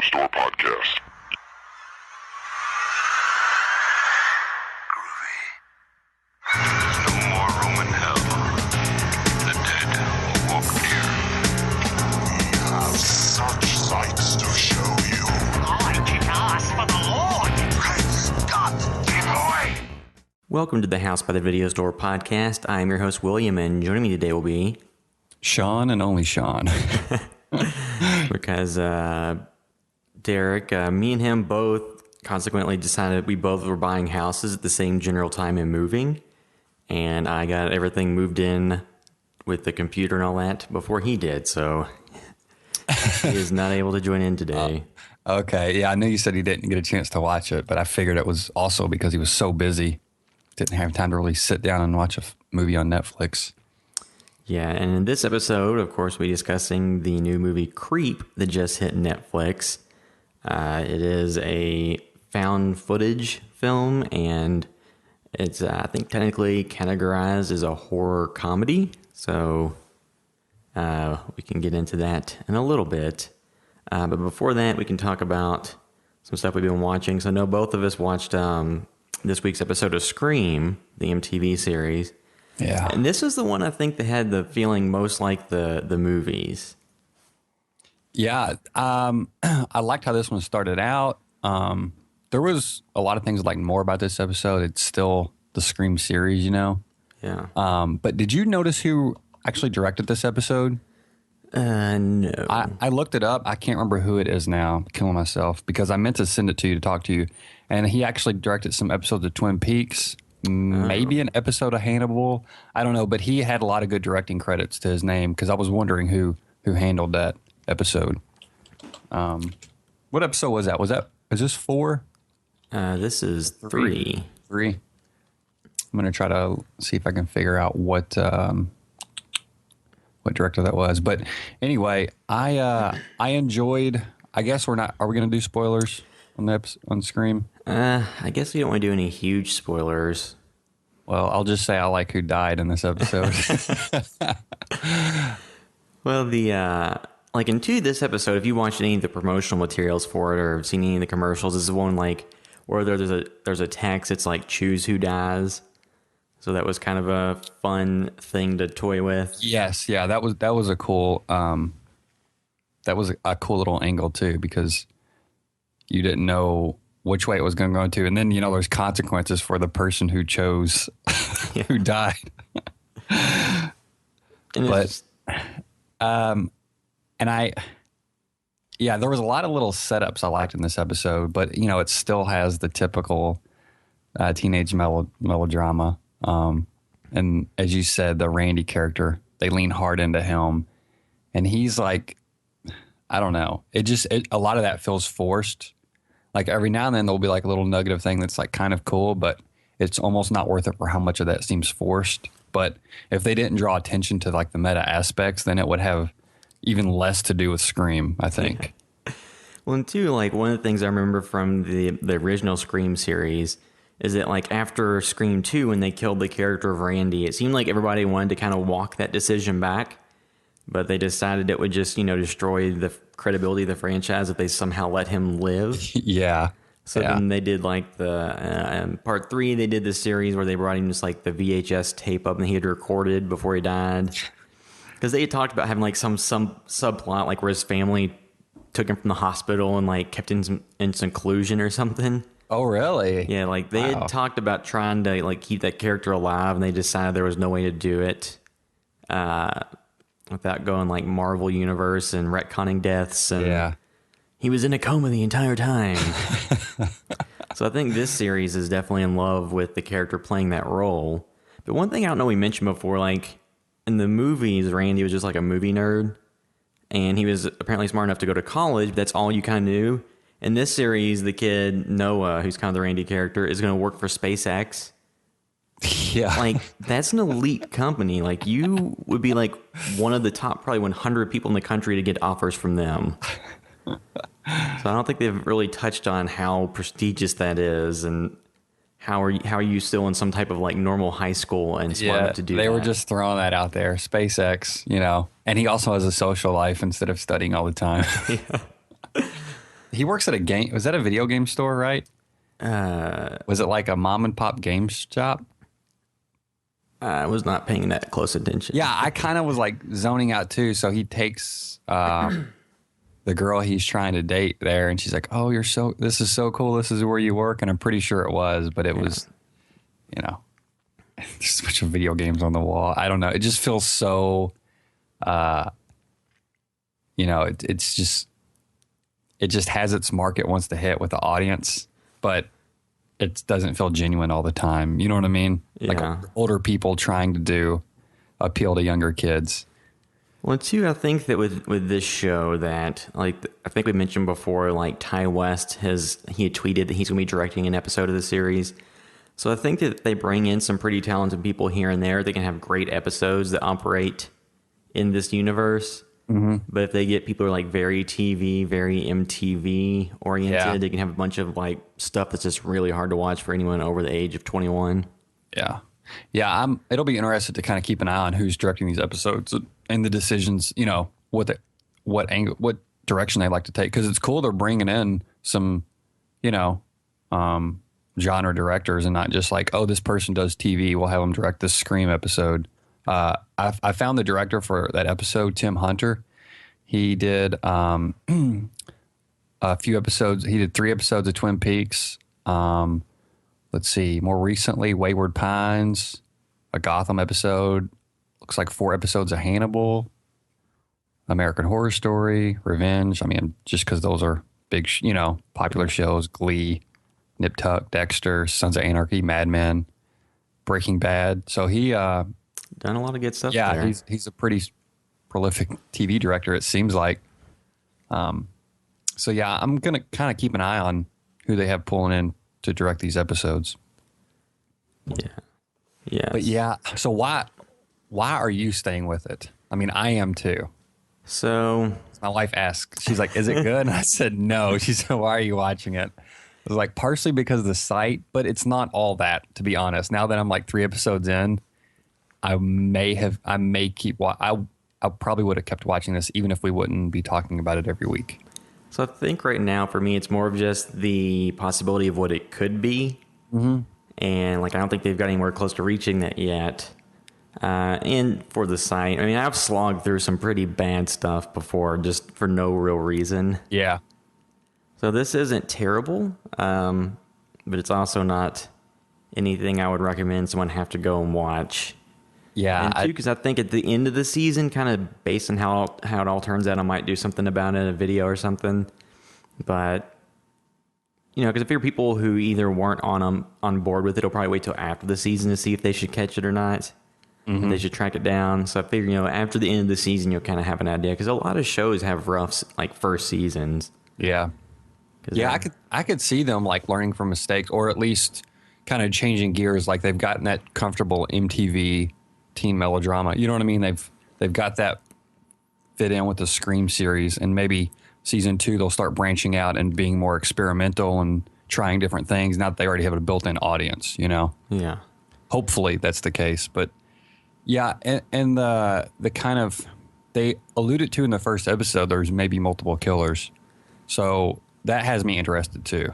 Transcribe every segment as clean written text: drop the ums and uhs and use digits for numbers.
Store podcast. There's no more room in hell. The dead will walk here. We have such sights to show you. I kick ass for the Lord. Praise God. Keep away. Welcome to the House by the Video Store podcast. I'm your host, William, and joining me today will be... Sean and only Sean. because Derek, me and him both consequently decided we both were buying houses at the same general time and moving. And I got everything moved in with the computer and all that before he did. So he is not able to join in today. Okay. Yeah, I knew you said he didn't get a chance to watch it, but I figured it was also because he was so busy. Didn't have time to really sit down and watch a movie on Netflix. Yeah, and in this episode, of course, we're discussing the new movie Creep that just hit Netflix. It is a found footage film, and it's, I think, technically categorized as a horror comedy. So we can get into that in a little bit. But before that, we can talk about some stuff we've been watching. So I know both of us watched this week's episode of Scream, the MTV series. Yeah. And this is the one I think that had the feeling most like the movies. Yeah. I liked how this one started out. There was a lot of things I liked more about this episode. It's still the Scream series, you know? Yeah. But did you notice who actually directed this episode? No. I looked it up. I can't remember who it is now. I'm killing myself because I meant to send it to you to talk to you. And he actually directed some episodes of Twin Peaks, maybe an episode of Hannibal. I don't know, but he had a lot of good directing credits to his name because I was wondering who handled that episode. What episode was that? Is this 4? This is 3. 3. I'm going to try to see if I can figure out what director that was. But anyway, I enjoyed. I guess are we going to do spoilers on Scream? I guess we don't want to do any huge spoilers. Well, I'll just say I like who died in this episode. Well, this episode, if you watched any of the promotional materials for it or seen any of the commercials, this is one like where there's a text. It's like choose who dies. So that was kind of a fun thing to toy with. Yes, yeah, that was a cool little angle too because you didn't know which way it was going to go to, and then there's consequences for the person who chose who died. But there was a lot of little setups I liked in this episode, but it still has the typical teenage melodrama. And as you said, the Randy character, they lean hard into him, and he's like, I don't know. A lot of that feels forced. Like every now and then there'll be like a little nugget of thing that's like kind of cool, but it's almost not worth it for how much of that seems forced. But if they didn't draw attention to like the meta aspects, then it would have even less to do with Scream, I think. Yeah. Well, and two, like one of the things I remember from the original Scream series is that like after Scream 2, when they killed the character of Randy, it seemed like everybody wanted to kind of walk that decision back. But they decided it would just, destroy the credibility of the franchise if they somehow let him live. Yeah. So then they did like the part 3, they did this series where they brought him just like the VHS tape up and he had recorded before he died. Because they had talked about having like some subplot like where his family took him from the hospital and like kept him in seclusion or something. Oh, really? Yeah, like they had talked about trying to like keep that character alive and they decided there was no way to do it. Without going like Marvel Universe and retconning deaths. And he was in a coma the entire time. So I think this series is definitely in love with the character playing that role. But one thing I don't know we mentioned before, like in the movies, Randy was just like a movie nerd. And he was apparently smart enough to go to college, but that's all you kind of knew. In this series, the kid, Noah, who's kind of the Randy character, is going to work for SpaceX. Yeah. Like, that's an elite company. Like, you would be like one of the top probably 100 people in the country to get offers from them. So I don't think they've really touched on how prestigious that is and how are you still in some type of like normal high school and smart enough to do that? They were just throwing that out there. SpaceX, And he also has a social life instead of studying all the time. he works at a game. Was that a video game store, right? Was it like a mom and pop game shop? I was not paying that close attention. Yeah, I kind of was like zoning out too. So he takes the girl he's trying to date there, and she's like, "Oh, this is so cool. This is where you work." And I'm pretty sure it was, but it was, there's a bunch of video games on the wall. I don't know. It just feels so, it just has its mark it wants to hit with the audience, but it doesn't feel genuine all the time. You know what I mean? Yeah. Like older people trying to appeal to younger kids. Well, too, I think that with this show that, like, I think we mentioned before, like, Ty West he had tweeted that he's going to be directing an episode of the series. So I think that they bring in some pretty talented people here and there. They can have great episodes that operate in this universe. Mm-hmm. But if they get people who are like very TV, very MTV oriented, they can have a bunch of like stuff that's just really hard to watch for anyone over the age of 21. Yeah. Yeah. It'll be interesting to kind of keep an eye on who's directing these episodes and the decisions, what direction they like to take. Cause it's cool. They're bringing in some, genre directors and not just like, oh, this person does TV. We'll have them direct this Scream episode. I found the director for that episode, Tim Hunter. He did a few episodes. He did 3 episodes of Twin Peaks. Let's see. More recently, Wayward Pines, a Gotham episode. Looks like 4 episodes of Hannibal, American Horror Story, Revenge. I mean, just because those are big, popular shows. Glee, Nip Tuck, Dexter, Sons of Anarchy, Mad Men, Breaking Bad. So he... done a lot of good stuff. Yeah, there. he's a pretty prolific TV director, it seems like. So yeah, I'm gonna kind of keep an eye on who they have pulling in to direct these episodes. Yeah. But yeah, so why are you staying with it? I mean, I am too. So My wife asked, she's like, "Is it good?" And I said, "No." She said, "Why are you watching it?" I was like, partially because of the site, but it's not all that, to be honest. Now that I'm like 3 episodes in, I probably would have kept watching this even if we wouldn't be talking about it every week. So I think right now for me, it's more of just the possibility of what it could be. Mm-hmm. And like, I don't think they've got anywhere close to reaching that yet. And for the site, I mean, I've slogged through some pretty bad stuff before just for no real reason. Yeah. So this isn't terrible, but it's also not anything I would recommend someone have to go and watch. Yeah. And too, because I think at the end of the season, kind of based on how it all turns out, I might do something about it in a video or something. But, because I figure people who either weren't on board with it will probably wait till after the season to see if they should catch it or not. Mm-hmm. If they should track it down. So I figure, after the end of the season, you'll kind of have an idea. Because a lot of shows have rough, like, first seasons. Yeah. Yeah, I could see them, like, learning from mistakes or at least kind of changing gears. Like, they've gotten that comfortable MTV teen melodrama. You know what I mean? They've got that fit in with the Scream series, and maybe season 2 they'll start branching out and being more experimental and trying different things. Now that they already have a built-in audience, Yeah. Hopefully that's the case, but yeah, and the kind of they alluded to in the first episode there's maybe multiple killers, so that has me interested too.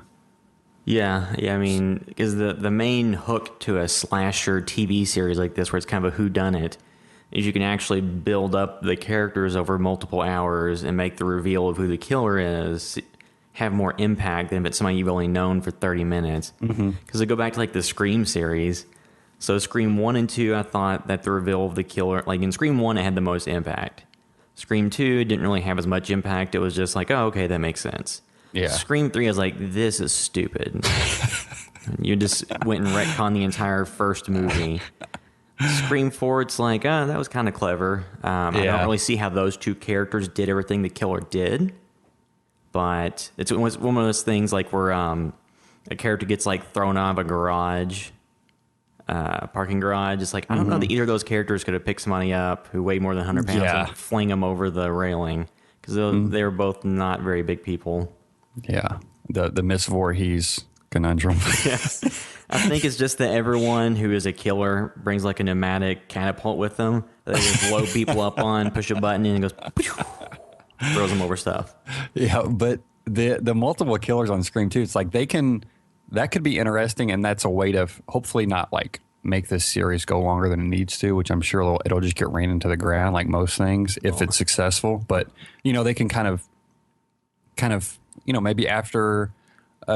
Yeah, I mean, because the main hook to a slasher TV series like this, where it's kind of a whodunit, is you can actually build up the characters over multiple hours and make the reveal of who the killer is have more impact than if it's somebody you've only known for 30 minutes. Because I go back to like the Scream series. So Scream 1 and 2, I thought that the reveal of the killer, like in Scream 1, it had the most impact. Scream 2 didn't really have as much impact. It was just like, oh, okay, that makes sense. Yeah. Scream 3, I was like, this is stupid. You just went and retconned the entire first movie. Scream 4, it's like, that was kind of clever. I don't really see how those 2 characters did everything the killer did. But it was one of those things like where a character gets like thrown out of a garage, parking garage. It's like, I don't know that either of those characters could have picked somebody up who weighed more than 100 pounds and fling them over the railing. Because they were both not very big people. Yeah, the Miss Voorhees conundrum. Yes. I think it's just that everyone who is a killer brings like a pneumatic catapult with them. They just blow people up on, push a button, and it goes, throws them over stuff. Yeah, but the multiple killers on Scream too. It's like that could be interesting, and that's a way to hopefully not like make this series go longer than it needs to, which I'm sure it'll just get ran into the ground like most things if it's successful. But they can kind of maybe after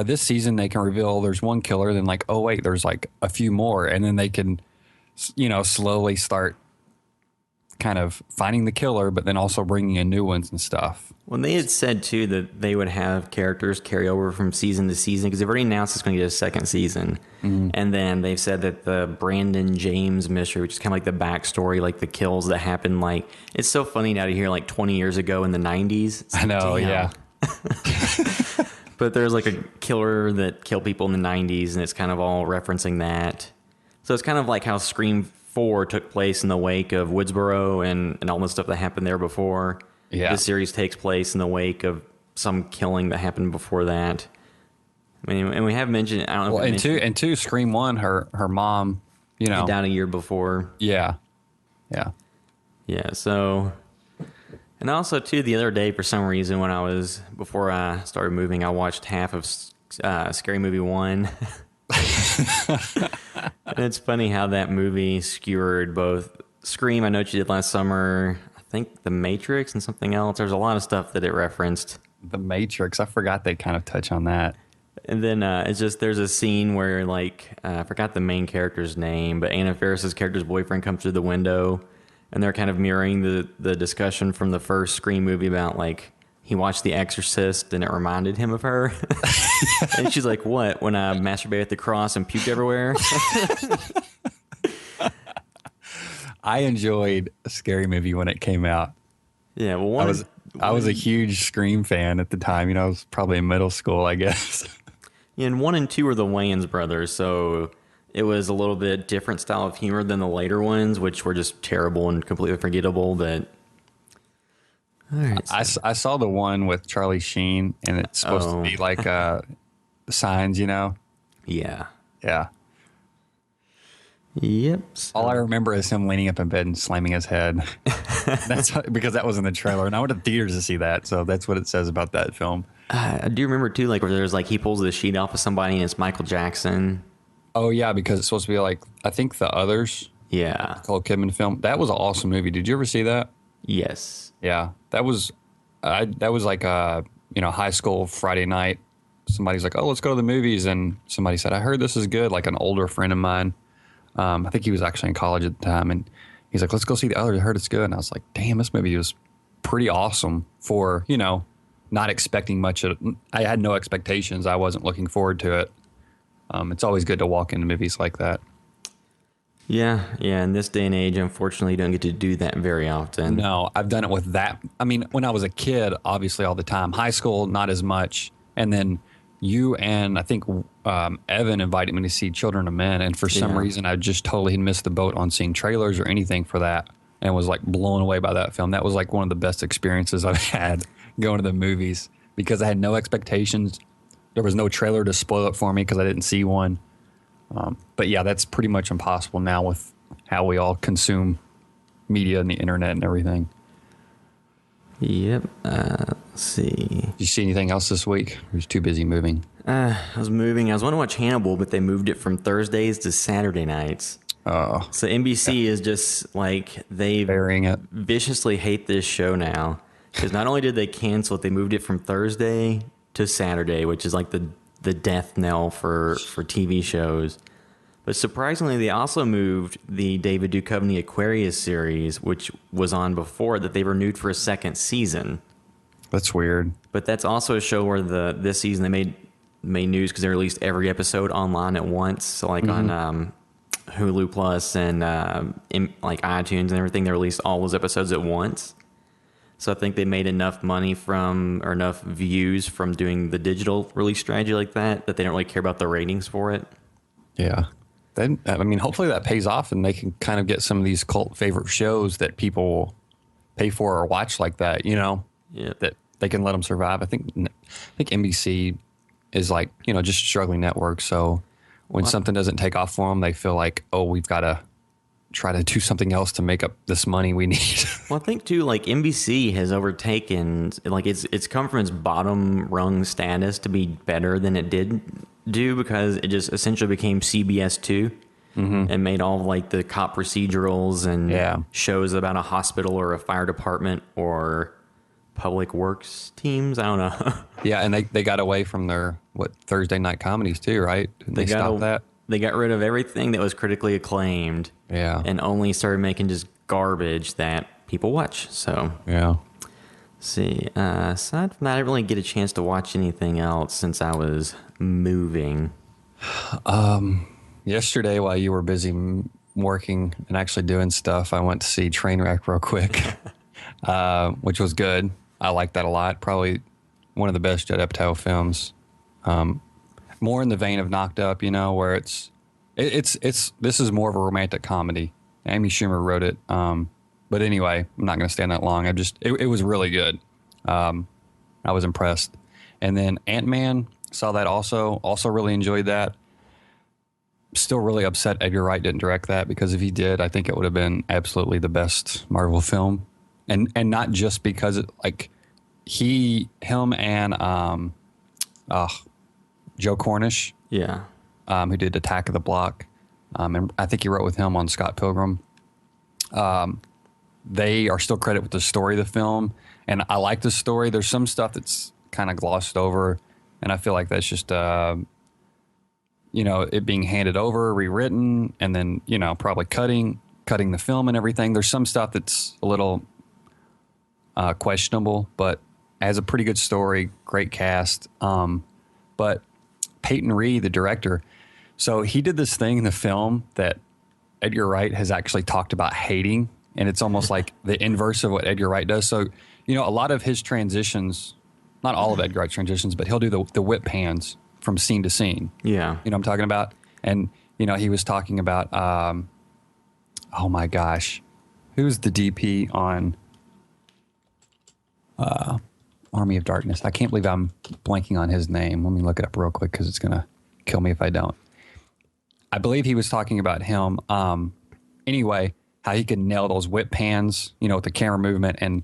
this season they can reveal there's one killer, then like, oh wait, there's like a few more, and then they can slowly start kind of finding the killer, but then also bringing in new ones and stuff. Well, they had said too that they would have characters carry over from season to season because they've already announced it's going to get a second season. And then they've said that the Brandon James mystery, which is kind of like the backstory, like the kills that happened, like it's so funny now to hear like 20 years ago in the 90s. I know, damn. yeah. But there's like a killer that killed people in the 90s, and it's kind of all referencing that. So it's kind of like how Scream 4 took place in the wake of Woodsboro and all the stuff that happened there before. Yeah. This series takes place in the wake of some killing that happened before that. I mean, and we have mentioned, I don't know. Well, and two, Scream 1, her mom, died a year before. Yeah. So, and also too, the other day for some reason before I started moving, I watched half of Scary Movie 1. And it's funny how that movie skewered both Scream, I know what you did last summer, I think The Matrix and something else. There's a lot of stuff that it referenced. The Matrix, I forgot they kind of touch on that. And then it's just there's a scene where like I forgot the main character's name, but Anna Faris's character's boyfriend comes through the window, and they're kind of mirroring the discussion from the first Scream movie about like he watched The Exorcist and it reminded him of her. And she's like, "What? When I masturbated at the cross and puked everywhere?" I enjoyed a Scary Movie when it came out. Yeah, well, I was a huge Scream fan at the time. I was probably in middle school, I guess. Yeah, and 1 and 2 are the Wayans brothers, so it was a little bit different style of humor than the later ones, which were just terrible and completely forgettable. But all right, so. I saw the one with Charlie Sheen, and it's supposed to be like Signs, Yeah. Yeah. Yep. All I remember is him leaning up in bed and slamming his head. That's because that was in the trailer, and I went to theaters to see that, so that's what it says about that film. I do remember too, like where there's like he pulls the sheet off of somebody and it's Michael Jackson. Oh yeah, because it's supposed to be like I think The Others. Yeah. Nicole Kidman film. That was an awesome movie. Did you ever see that? Yes. Yeah, that was like high school Friday night. Somebody's like, "Oh, let's go to the movies," and somebody said, "I heard this is good." Like an older friend of mine. I think he was actually in college at the time, and he's like, "Let's go see The Others. I heard it's good." And I was like, "Damn, this movie was pretty awesome for not expecting much of it. I had no expectations. I wasn't looking forward to it. It's always good to walk into movies like that." Yeah. In this day and age, unfortunately, you don't get to do that very often. No, I've done it with that. I mean, when I was a kid, obviously all the time. High school, not as much. And then you and I think Evan invited me to see Children of Men, and for some reason I just totally had missed the boat on seeing trailers or anything for that, and was like blown away by that film. That was like one of the best experiences I've had going to the movies because I had no expectations. There was no trailer to spoil it for me because I didn't see one. But yeah, that's pretty much impossible now with how we all consume media and the internet and everything. Yep. Let's see. Did you see anything else this week? Or was too busy moving? I was moving. I was going to watch Hannibal, but they moved it from Thursdays to Saturday nights. Oh. So NBC is just like they burying it. Viciously hate this show now because not only did they cancel it, they moved it from Thursday to Saturday, which is like the death knell for TV shows. But surprisingly, they also moved the David Duchovny Aquarius series, which was on before, that they renewed for a second season. That's weird. But that's also a show where this season they made news because they released every episode online at once. So like on Hulu Plus and like iTunes and everything, they released all those episodes at once. So I think they made enough money or enough views from doing the digital release strategy like that they don't really care about the ratings for it. Yeah. Then, I mean, hopefully that pays off and they can kind of get some of these cult favorite shows that people will pay for or watch like that, that they can let them survive. I think NBC is like, just a struggling network. So when something doesn't take off for them, they feel like, oh, we've got to try to do something else to make up this money we need. Well, I think too, like NBC has overtaken, like it's come from its bottom rung status to be better than it did do, because it just essentially became CBS 2 and made all of like the cop procedurals and shows about a hospital or a fire department or public works teams. I don't know. Yeah, and they got away from their Thursday night comedies too, right? They stopped that. They got rid of everything that was critically acclaimed. Yeah. And only started making just garbage that people watch. So yeah. Let's see. Aside from that, I didn't really get a chance to watch anything else since I was moving. Yesterday, while you were busy working and actually doing stuff, I went to see Trainwreck real quick, which was good. I liked that a lot. Probably one of the best Judd Apatow films. More in the vein of Knocked Up, you know, where it's this is more of a romantic comedy. Amy Schumer wrote it. But anyway, I'm not going to stand that long. It was really good. I was impressed. And then Ant-Man, saw that also really enjoyed that. Still really upset Edgar Wright didn't direct that, because if he did, I think it would have been absolutely the best Marvel film. And not just because him and Joe Cornish, who did Attack of the Block, and I think he wrote with him on Scott Pilgrim. They are still credited with the story of the film, and I like the story. There's some stuff that's kind of glossed over, and I feel like that's just it being handed over, rewritten, and then probably cutting the film and everything. There's some stuff that's a little questionable, but has a pretty good story, great cast. But Peyton Reed, the director, so he did this thing in the film that Edgar Wright has actually talked about hating, and it's almost like the inverse of what Edgar Wright does. So, a lot of his transitions, not all of Edgar Wright's transitions, but he'll do the whip pans from scene to scene. Yeah. You know what I'm talking about? And, he was talking about, oh my gosh, who's the DP on Army of Darkness? I can't believe I'm blanking on his name. Let me look it up real quick, because it's going to kill me if I don't. I believe he was talking about him. Anyway, how he could nail those whip pans, with the camera movement and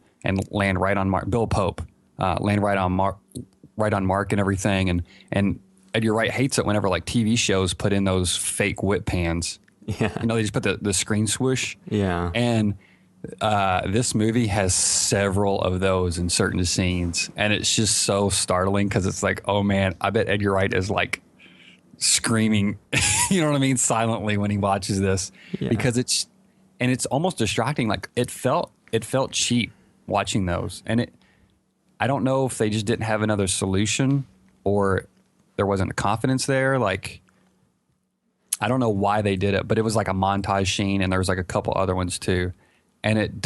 land right on Mark. Bill Pope, land right on Mark and everything. And Edgar Wright hates it whenever like TV shows put in those fake whip pans. Yeah. They just put the screen swoosh. Yeah. And this movie has several of those in certain scenes, and it's just so startling, because it's like, oh man, I bet Edgar Wright is like screaming, you know what I mean, silently when he watches this, because it's almost distracting. Like it felt cheap watching those, and I don't know if they just didn't have another solution, or there wasn't a confidence there. Like, I don't know why they did it, but it was like a montage scene, and there was like a couple other ones too. And it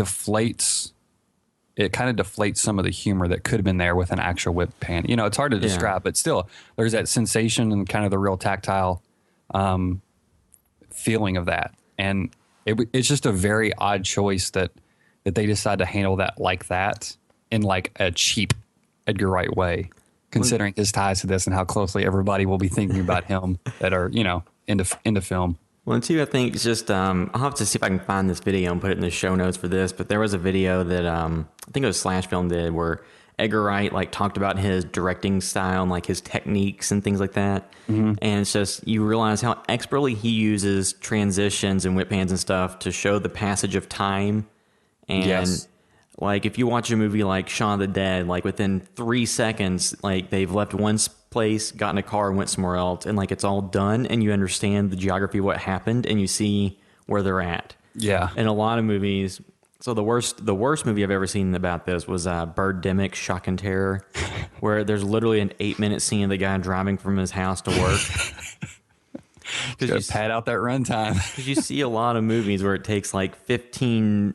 kind of deflates some of the humor that could have been there with an actual whip pan. It's hard to describe, but still, there's that sensation and kind of the real tactile feeling of that. And it's just a very odd choice that they decide to handle that like that in like a cheap Edgar Wright way, considering his ties to this and how closely everybody will be thinking about him that are, into film. Well, and two, I think it's just, I'll have to see if I can find this video and put it in the show notes for this, but there was a video that I think it was Slash Film did, where Edgar Wright like talked about his directing style and like his techniques and things like that. Mm-hmm. And it's just, you realize how expertly he uses transitions and whip pans and stuff to show the passage of time. And like, if you watch a movie like Shaun of the Dead, like within 3 seconds, like they've left one place, got in a car, and went somewhere else, and like it's all done, and you understand the geography of what happened, and you see where they're at. Yeah. In a lot of movies, so the worst movie I've ever seen about this was Birdemic: Shock and Terror, where there's literally an 8-minute scene of the guy driving from his house to work. Because you pad out that runtime. Because you see a lot of movies where it takes like 15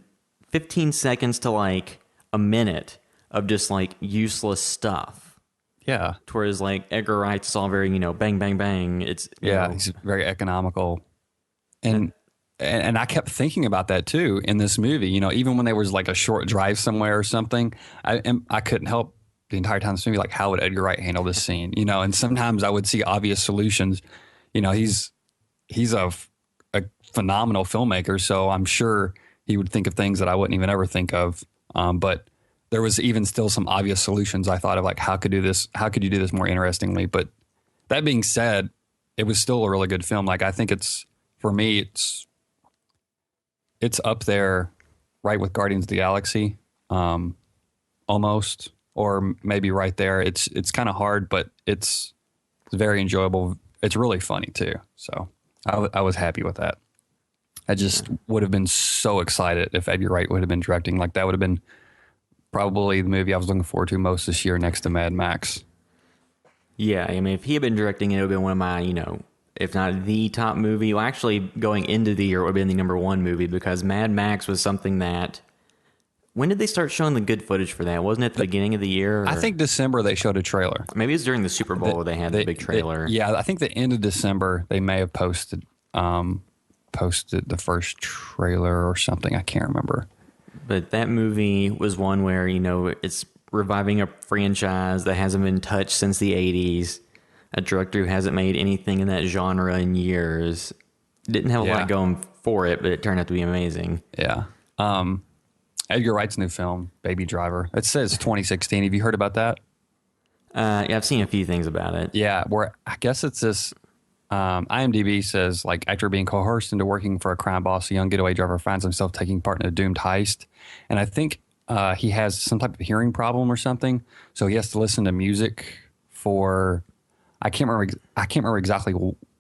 seconds to like a minute of just like useless stuff. Yeah. Whereas like Edgar Wright's all very, bang, bang, bang. It's he's very economical. And I kept thinking about that too in this movie. Even when there was like a short drive somewhere or something, I couldn't help the entire time this movie, like, how would Edgar Wright handle this scene? And sometimes I would see obvious solutions. He's a a phenomenal filmmaker, so I'm sure he would think of things that I wouldn't even ever think of. But there was even still some obvious solutions I thought of, like how could you do this more interestingly? But that being said, it was still a really good film. Like I think for me, it's up there right with Guardians of the Galaxy, almost, or maybe right there. It's kind of hard, but it's very enjoyable. It's really funny too. So I was happy with that. I just would have been so excited if Edgar Wright would have been directing. Like that would have been probably the movie I was looking forward to most this year, next to Mad Max. Yeah, I mean, if he had been directing it, would have been one of my, if not the top movie. Well, actually, going into the year, it would have been the number one movie because Mad Max was something that. When did they start showing the good footage for that? Wasn't it at the beginning of the year? Or? I think December they showed a trailer. Maybe it was during the Super Bowl they had the big trailer. Yeah, I think the end of December they may have posted the first trailer or something. I can't remember. But that movie was one where, it's reviving a franchise that hasn't been touched since the 80s. A director who hasn't made anything in that genre in years. Didn't have a lot going for it, but it turned out to be amazing. Yeah. Edgar Wright's new film, Baby Driver. It says 2016. Have you heard about that? Yeah, I've seen a few things about it. Yeah, where I guess it's this. IMDb says, like, after being coerced into working for a crime boss, a young getaway driver finds himself taking part in a doomed heist. And I think he has some type of hearing problem or something, so he has to listen to music for. I can't remember exactly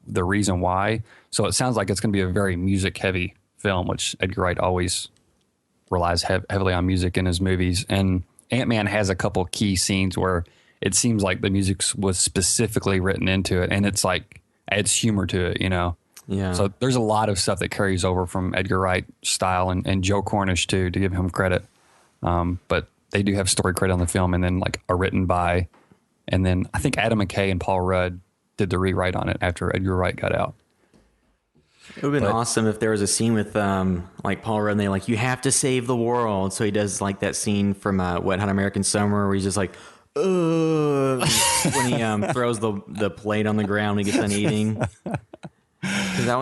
the reason why. So it sounds like it's going to be a very music heavy film, which Edgar Wright always relies heavily on music in his movies. And Ant-Man has a couple key scenes where it seems like the music was specifically written into it, and it's like adds humor to it, Yeah. So there's a lot of stuff that carries over from Edgar Wright style and Joe Cornish too, to give him credit. But they do have story credit on the film, and then like a written by, and then I think Adam McKay and Paul Rudd did the rewrite on it after Edgar Wright got out. It would have been awesome if there was a scene with like Paul Rudd and they you have to save the world. So he does like that scene from Wet Hot American Summer where he's just like, when he throws the plate on the ground when he gets done eating. 'Cause I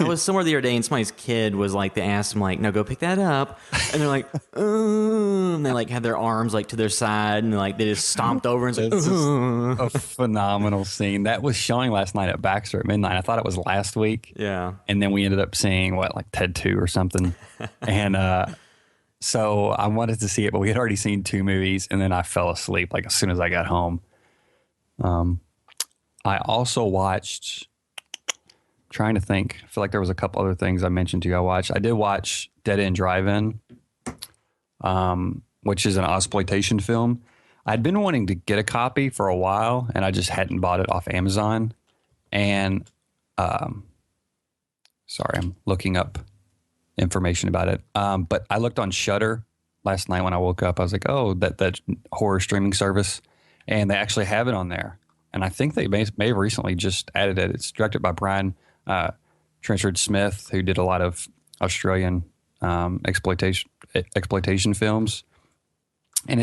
was somewhere the other day and somebody's kid was like, they asked him like, no, go pick that up. And they're like, and they like had their arms like to their side and like they just stomped over and said, a phenomenal scene that was showing last night at Baxter at midnight. I thought it was last week. Yeah. And then we ended up seeing like Ted 2 or something. And so I wanted to see it, but we had already seen 2 movies, and then I fell asleep like as soon as I got home. I also watched, trying to think, I feel like there was a couple other things I mentioned to you I did watch Dead End Drive-In, which is an exploitation film. I'd been wanting to get a copy for a while, and I just hadn't bought it off Amazon. And sorry, I'm looking up information about it. But I looked on Shudder last night when I woke up. I was like, oh, that horror streaming service. And they actually have it on there. And I think they may have recently just added it. It's directed by Brian Trenchard Smith, who did a lot of Australian exploitation films. And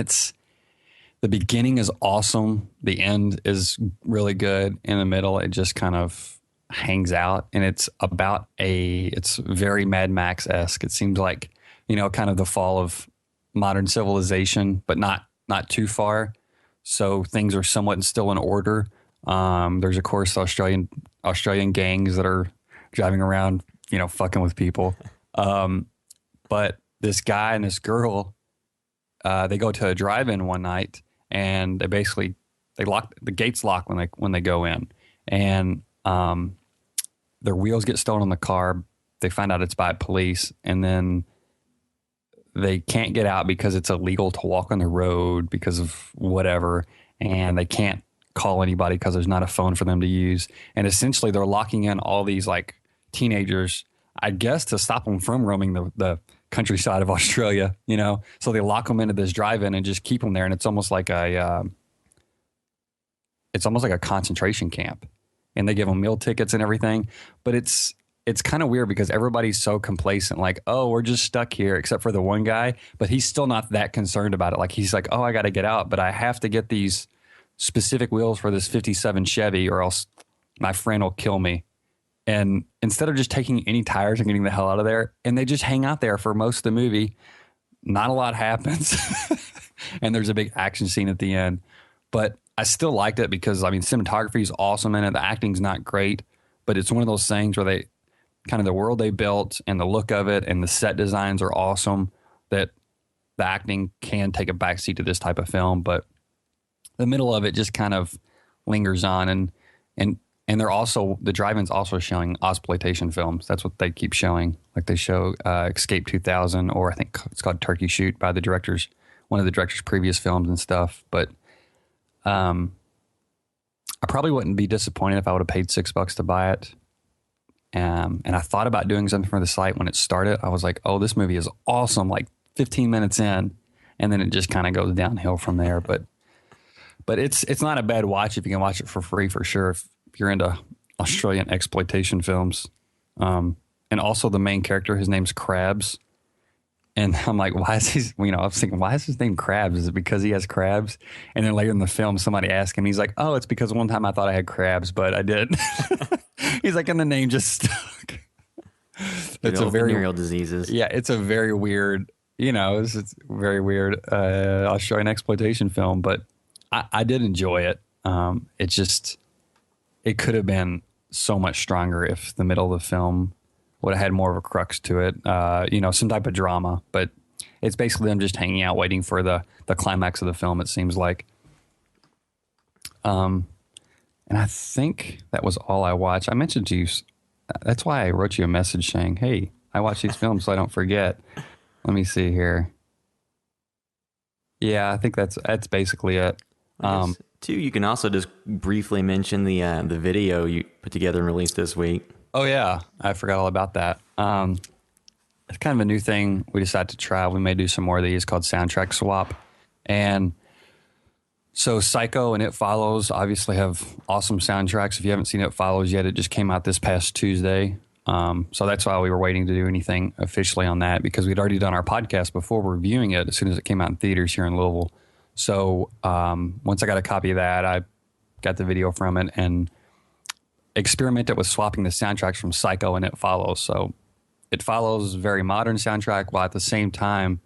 the beginning is awesome. The end is really good. In the middle, it just kind of hangs out, and it's very Mad Max-esque. It seems like, kind of the fall of modern civilization, but not too far. So things are somewhat still in order. There's of course Australian gangs that are driving around, fucking with people. But this guy and this girl, they go to a drive-in one night, and the gates lock when they go in, and their wheels get stolen on the car. They find out it's by police, and then they can't get out because it's illegal to walk on the road because of whatever, and they can't call anybody because there's not a phone for them to use. And essentially they're locking in all these like teenagers, I guess, to stop them from roaming the countryside of Australia, so they lock them into this drive-in and just keep them there. And it's almost like a concentration camp. And they give them meal tickets and everything. But it's kind of weird because everybody's so complacent, like, oh, we're just stuck here, except for the one guy. But he's still not that concerned about it. Like, he's like, oh, I got to get out, but I have to get these specific wheels for this 57 Chevy or else my friend will kill me. And instead of just taking any tires and getting the hell out of there, and they just hang out there for most of the movie, not a lot happens. And there's a big action scene at the end. But I still liked it because, I mean, cinematography is awesome in it. The acting's not great, but it's one of those things where they kind of the world they built and the look of it and the set designs are awesome that the acting can take a backseat to this type of film. But the middle of it just kind of lingers on. And they're also, the drive-in's also showing exploitation films. That's what they keep showing. Like they show Escape 2000, or I think it's called Turkey Shoot by the director's, one of the director's previous films and stuff. But I probably wouldn't be disappointed if I would have paid $6 to buy it. And I thought about doing something for the site when it started. I was like, oh, this movie is awesome, like 15 minutes in. And then it just kind of goes downhill from there. But it's not a bad watch if you can watch it for free, for sure, if you're into Australian exploitation films. And also the main character, his name's Krabs. And I'm like, why is he, I was thinking, why is his name Krabs? Is it because he has crabs? And then later in the film, somebody asked him, he's like, oh, it's because one time I thought I had crabs, but I didn't. He's like, and the name just stuck. It's a very venereal diseases. Yeah, it's a very weird, it's very weird Australian exploitation film, but I did enjoy it. It could have been so much stronger if the middle of the film would have had more of a crux to it, some type of drama. But it's basically them just hanging out, waiting for the climax of the film, it seems like. And I think that was all I watched. I mentioned to you, that's why I wrote you a message saying, hey, I watch these films so I don't forget. Let me see here. Yeah, I think that's basically it. Too, you can also just briefly mention the video you put together and released this week. Oh, yeah. I forgot all about that. It's kind of a new thing we decided to try. We may do some more of these called Soundtrack Swap. And so Psycho and It Follows obviously have awesome soundtracks. If you haven't seen It Follows yet, it just came out this past Tuesday. So that's why we were waiting to do anything officially on that, because we'd already done our podcast before reviewing it as soon as it came out in theaters here in Louisville. So once I got a copy of that, I got the video from it and experimented with swapping the soundtracks from Psycho and It Follows. So It Follows very modern soundtrack, while at the same time,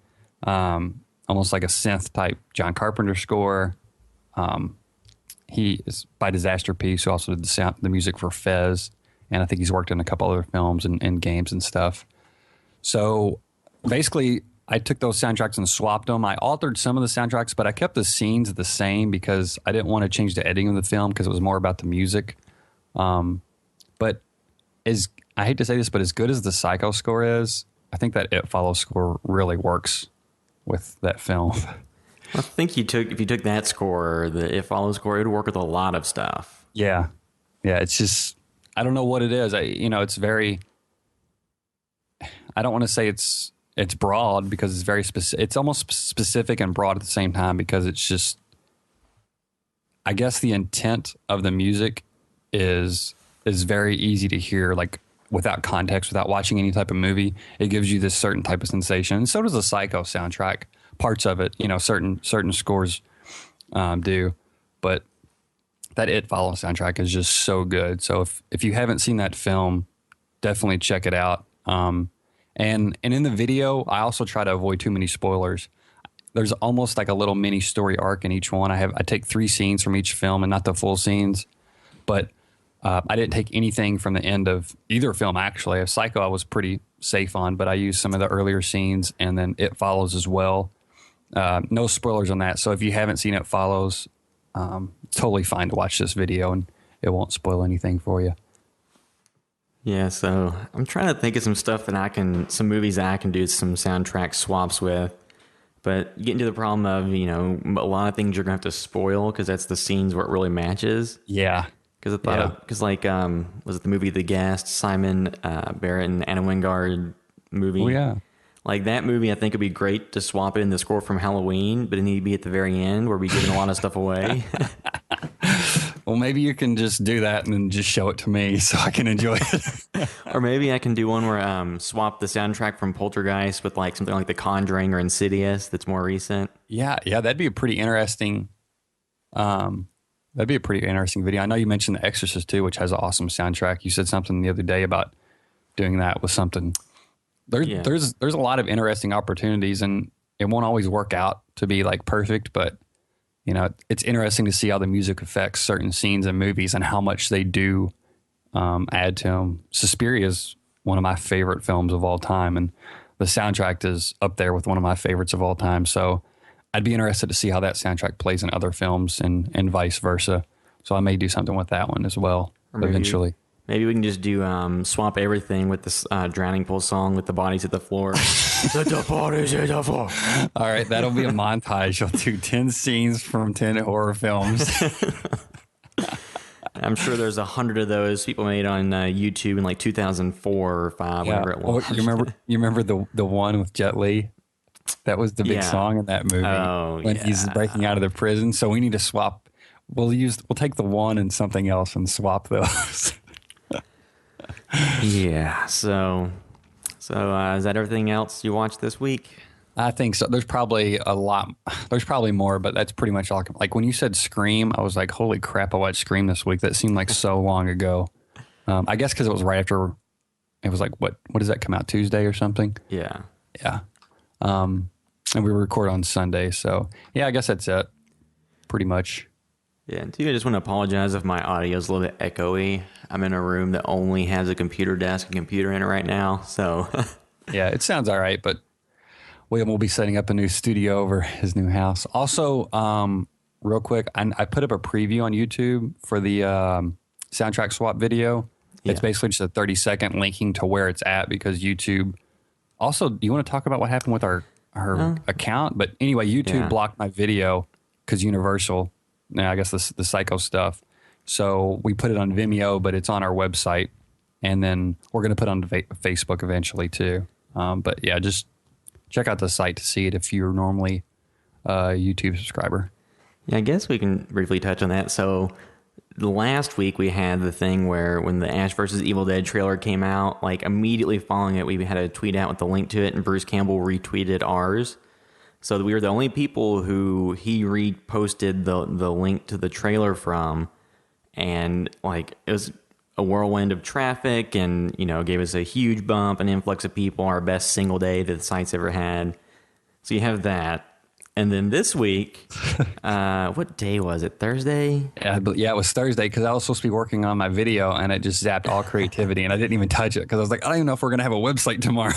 almost like a synth type John Carpenter score. He is by Disaster Piece, who also did the music for Fez, and I think he's worked in a couple other films and games and stuff. So basically, I took those soundtracks and swapped them. I altered some of the soundtracks, but I kept the scenes the same because I didn't want to change the editing of the film because it was more about the music. But I hate to say this, but as good as the Psycho score is, I think that It Follows score really works with that film. I think if you took that score, the It Follows score, it would work with a lot of stuff. Yeah. It's just, I don't know what it is. It's very, I don't want to say it's broad because it's very specific. It's almost specific and broad at the same time because it's just, I guess the intent of the music is very easy to hear, like without context, without watching any type of movie. It gives you this certain type of sensation. And so does the Psycho soundtrack. Parts of it, certain scores do. But that It Follows soundtrack is just so good. So if you haven't seen that film, definitely check it out. And in the video, I also try to avoid too many spoilers. There's almost like a little mini story arc in each one. I take 3 scenes from each film and not the full scenes. But I didn't take anything from the end of either film, actually. Of Psycho, I was pretty safe on, but I used some of the earlier scenes, and then It Follows as well. No spoilers on that. So if you haven't seen It Follows, totally fine to watch this video, and it won't spoil anything for you. Yeah, so I'm trying to think of some stuff some movies that I can do some soundtrack swaps with. But you get into the problem of, a lot of things you're going to have to spoil because that's the scenes where it really matches. Yeah. Because was it the movie The Guest, Simon Barrett and Anna Wingard movie? Oh, yeah. Like that movie, I think it'd be great to swap in the score from Halloween, but it need to be at the very end where we're giving a lot of stuff away. Well, maybe you can just do that and then just show it to me so I can enjoy it. Or maybe I can do one where swap the soundtrack from Poltergeist with like something like The Conjuring or Insidious that's more recent. Yeah, that'd be a pretty interesting. That'd That'd be a pretty interesting video. I know you mentioned The Exorcist too, which has an awesome soundtrack. You said something the other day about doing that with something. There's a lot of interesting opportunities, and it won't always work out to be like perfect, but you know, it's interesting to see how the music affects certain scenes in movies and how much they do add to them. Suspiria is one of my favorite films of all time, and the soundtrack is up there with one of my favorites of all time. So I'd be interested to see how that soundtrack plays in other films and vice versa. So I may do something with that one as well eventually. Maybe we can just do swap everything with this Drowning Pool song with the bodies at the floor. The bodies at the floor. All right, that'll be a montage. You'll do 10 scenes from 10 horror films. I'm sure there's 100 of those people made on YouTube in like 2004 or 5, whatever it was. You remember the one with Jet Li? That was the big song in that movie when he's breaking out of the prison. So we need to swap. We'll take the one and something else and swap those. Yeah. So is that everything else you watched this week? I think so. There's probably a lot. There's probably more, but that's pretty much all. Like when you said Scream, I was like, holy crap, I watched Scream this week. That seemed like so long ago. I guess because it was right after, it was like, what does that come out, Tuesday or something? Yeah. Yeah. And we record on Sunday. So yeah, I guess that's it. Pretty much. Yeah, and I just want to apologize if my audio is a little bit echoey. I'm in a room that only has a computer desk and computer in it right now. So yeah, it sounds all right, but William will be setting up a new studio over his new house. Also, real quick, I put up a preview on YouTube for the soundtrack swap video. Yeah. It's basically just a 30-second linking to where it's at because YouTube. Also, do you want to talk about what happened with our account? But anyway, YouTube blocked my video because Universal. Now I guess the Psycho stuff. So we put it on Vimeo, but it's on our website, and then we're going to put it on Facebook eventually too. But yeah, just check out the site to see it if you're normally a YouTube subscriber. Yeah, I guess we can briefly touch on that. So last week we had the thing where when the Ash vs. Evil Dead trailer came out, like immediately following it, we had a tweet out with the link to it, and Bruce Campbell retweeted ours. So we were the only people who he reposted the link to the trailer from, and like it was a whirlwind of traffic, and gave us a huge bump, an influx of people, our best single day that the site's ever had. So you have that. And then this week, what day was it? Thursday? Yeah, it was Thursday because I was supposed to be working on my video and it just zapped all creativity and I didn't even touch it because I was like, I don't even know if we're going to have a website tomorrow.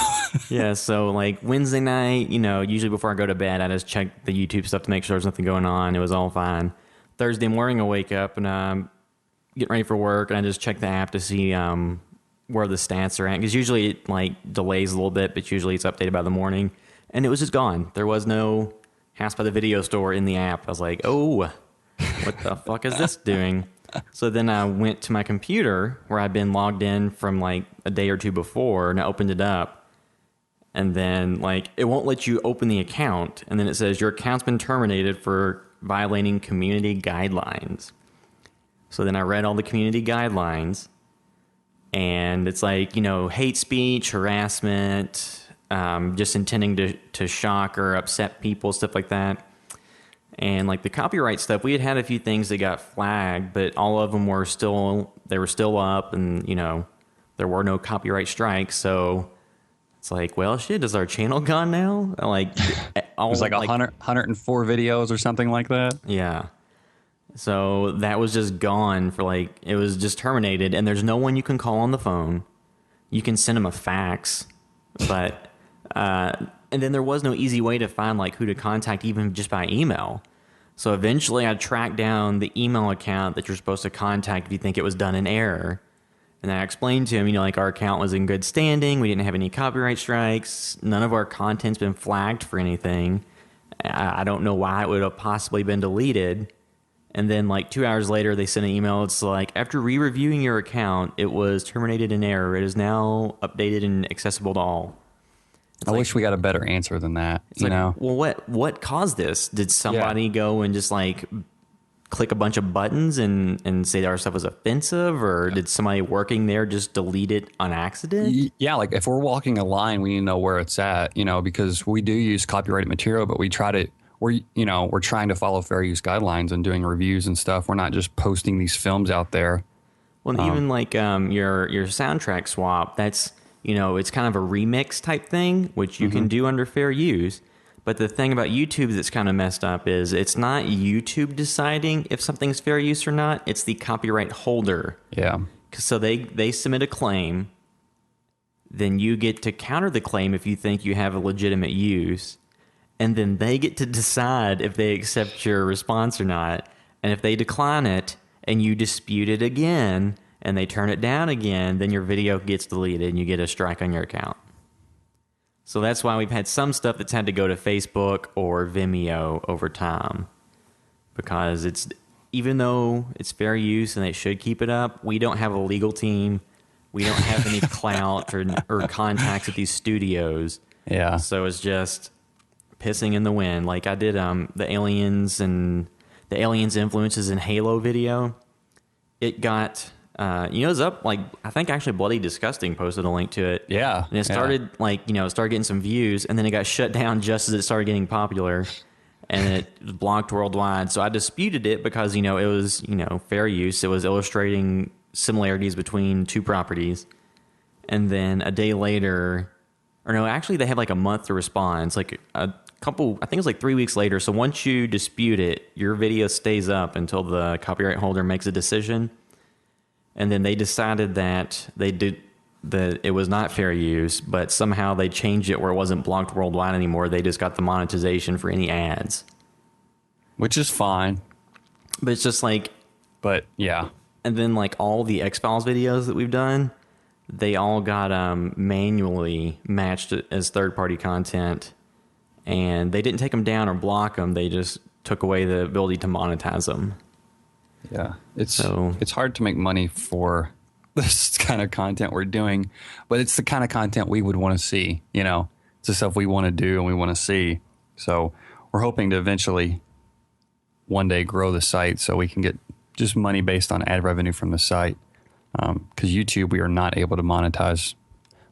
Yeah, so like Wednesday night, usually before I go to bed, I just check the YouTube stuff to make sure there's nothing going on. It was all fine. Thursday morning, I wake up and I'm getting ready for work and I just check the app to see where the stats are at because usually it like delays a little bit, but usually it's updated by the morning. And it was just gone. There was no House by the Video Store in the app. I was like, oh, what the fuck is this doing? So then I went to my computer where I'd been logged in from like a day or two before, and I opened it up. And then like it won't let you open the account. And then it says your account's been terminated for violating community guidelines. So then I read all the community guidelines. And it's like, hate speech, harassment, just intending to shock or upset people, stuff like that. And like the copyright stuff, we had a few things that got flagged, but all of them were still up, and there were no copyright strikes. So it's like, well, shit, is our channel gone now? Like it was like 104 videos or something like that. Yeah. So that was just gone it was just terminated, and there's no one you can call on the phone. You can send them a fax, but and then there was no easy way to find like who to contact, even just by email. So eventually I tracked down the email account that you're supposed to contact if you think it was done in error. And I explained to him, like our account was in good standing. We didn't have any copyright strikes. None of our content's been flagged for anything. I don't know why it would have possibly been deleted. And then like 2 hours later, they sent an email. It's like, after re-reviewing your account, it was terminated in error. It is now updated and accessible to all. I wish we got a better answer than that. Well, what caused this? Did somebody go and just like click a bunch of buttons and say that our stuff was offensive, or did somebody working there just delete it on accident? Yeah, like if we're walking a line, we need to know where it's at, because we do use copyrighted material, but we we're trying to follow fair use guidelines and doing reviews and stuff. We're not just posting these films out there. Well, even like your soundtrack swap, that's, it's kind of a remix type thing, which you can do under fair use. But the thing about YouTube that's kind of messed up is it's not YouTube deciding if something's fair use or not. It's the copyright holder. Yeah. So they submit a claim. Then you get to counter the claim if you think you have a legitimate use. And then they get to decide if they accept your response or not. And if they decline it and you dispute it again and they turn it down again, then your video gets deleted and you get a strike on your account. So that's why we've had some stuff that's had to go to Facebook or Vimeo over time. Because even though it's fair use and they should keep it up, we don't have a legal team. We don't have any clout or contacts at these studios. Yeah. So it's just pissing in the wind. Like I did the aliens influences in Halo video. It got it was up, like, I think actually Bloody Disgusting posted a link to it. Yeah. And it started it started getting some views, and then it got shut down just as it started getting popular, and it was blocked worldwide. So I disputed it because, it was, fair use. It was illustrating similarities between two properties. And then a day later, or no, actually they had like a month to respond. It's like a couple, I think it was like 3 weeks later. So once you dispute it, your video stays up until the copyright holder makes a decision. And then they decided that that it was not fair use, but somehow they changed it where it wasn't blocked worldwide anymore. They just got the monetization for any ads. Which is fine. But it's just like... But, yeah. And then, like, all the X-Files videos that we've done, they all got manually matched as third-party content. And they didn't take them down or block them. They just took away the ability to monetize them. Yeah. It's hard to make money for this kind of content we're doing, but it's the kind of content we would want to see. It's the stuff we want to do and we want to see. So we're hoping to eventually one day grow the site so we can get just money based on ad revenue from the site. Because YouTube, we are not able to monetize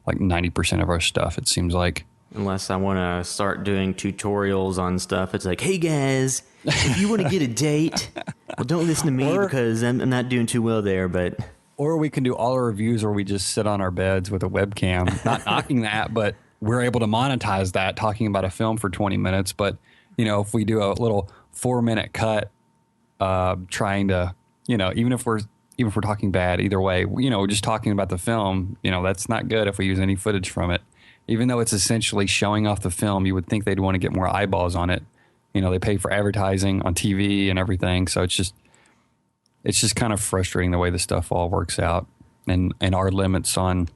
like 90% of our stuff, it seems like. Unless I want to start doing tutorials on stuff. It's like, hey guys, if you want to get a date, well, don't listen to me because I'm not doing too well there, but... Or we can do all our reviews where we just sit on our beds with a webcam. Not knocking that, but we're able to monetize that, talking about a film for 20 minutes. But, if we do a little 4-minute cut, trying to, even if we're talking bad, either way, just talking about the film, that's not good if we use any footage from it. Even though it's essentially showing off the film, you would think they'd want to get more eyeballs on it. They pay for advertising on TV and everything. So it's just kind of frustrating the way the stuff all works out and our limits on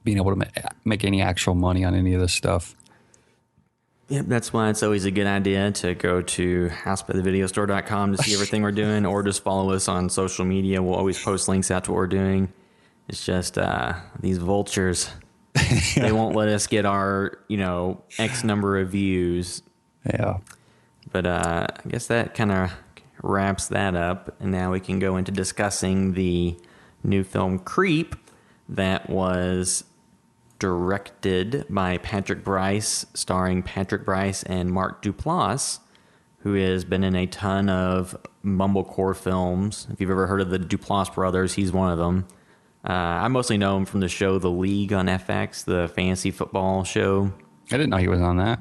being able to make any actual money on any of this stuff. Yep, that's why it's always a good idea to go to housebythevideostore.com to see everything we're doing, or just follow us on social media. We'll always post links out to what we're doing. It's just these vultures. They won't let us get our, X number of views. Yeah. But I guess that kind of wraps that up. And now we can go into discussing the new film Creep that was directed by Patrick Brice, starring Patrick Brice and Mark Duplass, who has been in a ton of mumblecore films. If you've ever heard of the Duplass brothers, he's one of them. I mostly know him from the show The League on FX, the fantasy football show. I didn't know he was on that.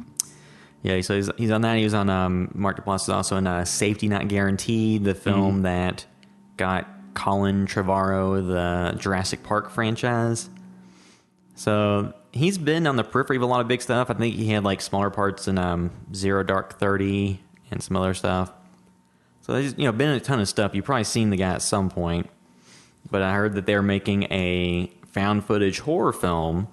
Yeah, so he's on that. He was on Mark Duplass is also in Safety Not Guaranteed, the film that got Colin Trevorrow the Jurassic Park franchise. So he's been on the periphery of a lot of big stuff. I think he had like smaller parts in Zero Dark 30 and some other stuff. So he's been in a ton of stuff. You've probably seen the guy at some point. But I heard that they're making a found footage horror film,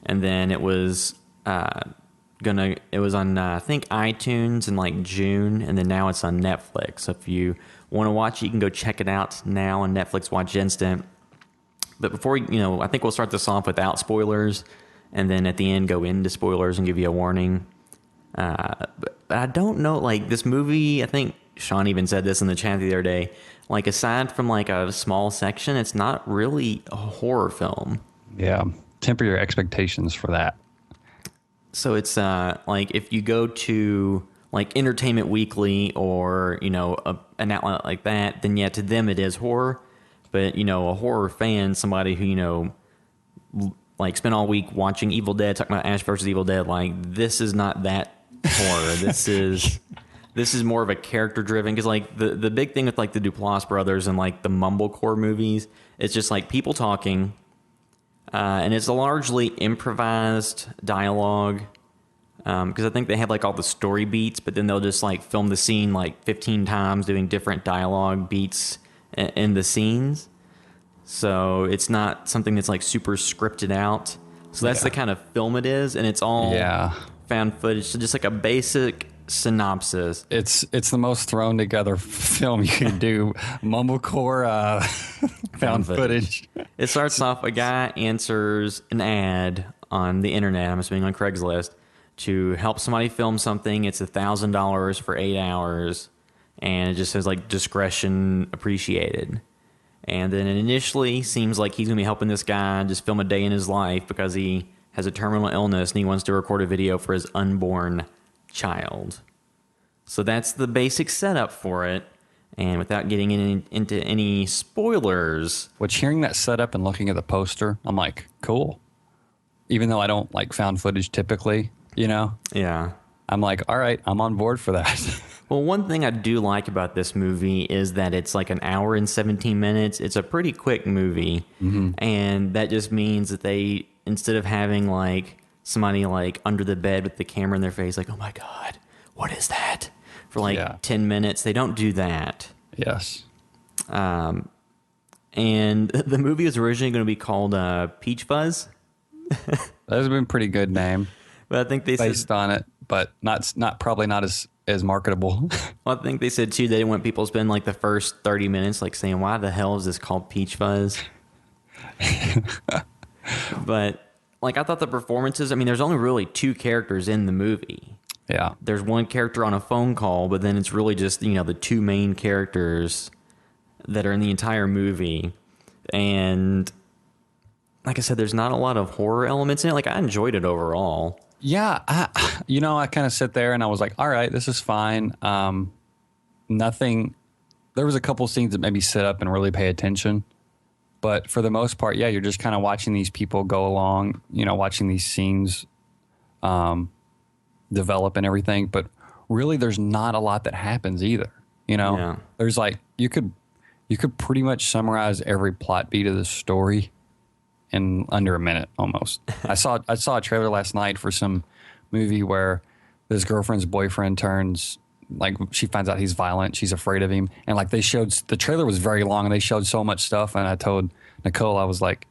and then it was it was on I think iTunes in like June, and then now it's on Netflix. So if you want to watch it, you can go check it out now on Netflix Watch Instant. But before I think we'll start this off without spoilers, and then at the end go into spoilers and give you a warning. But I don't know, like this movie, I think Sean even said this in the chat the other day, like aside from like a small section, it's not really a horror film. Yeah. Temper your expectations for that. So it's like if you go to like Entertainment Weekly or, an outlet like that, then yeah, to them it is horror. But, a horror fan, somebody who, like spent all week watching Evil Dead, talking about Ash versus Evil Dead, like this is not that horror. This is more of a character driven, because like the big thing with like the Duplass brothers and like the mumblecore movies, it's just like people talking, and it's a largely improvised dialogue. Because I think they have like all the story beats, but then they'll just like film the scene like 15 times doing different dialogue beats in the scenes. So it's not something that's like super scripted out. So that's the kind of film it is, and it's all found footage. So just like a basic synopsis. It's the most thrown together film you can do. Mumblecore found footage. It starts off, a guy answers an ad on the internet, I'm assuming on Craigslist, to help somebody film something. It's $1,000 for 8 hours, and it just says like discretion appreciated. And then it initially seems like he's going to be helping this guy just film a day in his life because he has a terminal illness and he wants to record a video for his unborn child. So that's the basic setup for it. And without getting into any spoilers. Which, hearing that setup and looking at the poster, I'm like, cool. Even though I don't like found footage typically, Yeah. I'm like, all right, I'm on board for that. Well, one thing I do like about this movie is that it's like an hour and 17 minutes. It's a pretty quick movie. Mm-hmm. And that just means that they, instead of having like somebody like under the bed with the camera in their face, like, oh my God, what is that? For like 10 minutes, they don't do that. Yes. And the movie was originally going to be called Peach Fuzz. That has been a pretty good name. But I think they based on it, but probably not as marketable. Well, I think they said too they didn't want people to spend like the first 30 minutes like saying, why the hell is this called Peach Fuzz? But like, I thought the performances, I mean, there's only really 2 characters in the movie. Yeah. There's one character on a phone call, but then it's really just, the 2 main characters that are in the entire movie. And like I said, there's not a lot of horror elements in it. Like, I enjoyed it overall. Yeah, I kind of sit there and I was like, all right, this is fine. Nothing. There was a couple scenes that made me sit up and really pay attention. But for the most part, yeah, you're just kind of watching these people go along, watching these scenes develop and everything. But really, there's not a lot that happens either. Yeah. There's like, you could pretty much summarize every plot beat of the story in under a minute almost. I saw a trailer last night for some movie where this girlfriend's boyfriend turns, like, she finds out he's violent, she's afraid of him, and like, they showed, the trailer was very long and they showed so much stuff, and I told Nicole, I was like,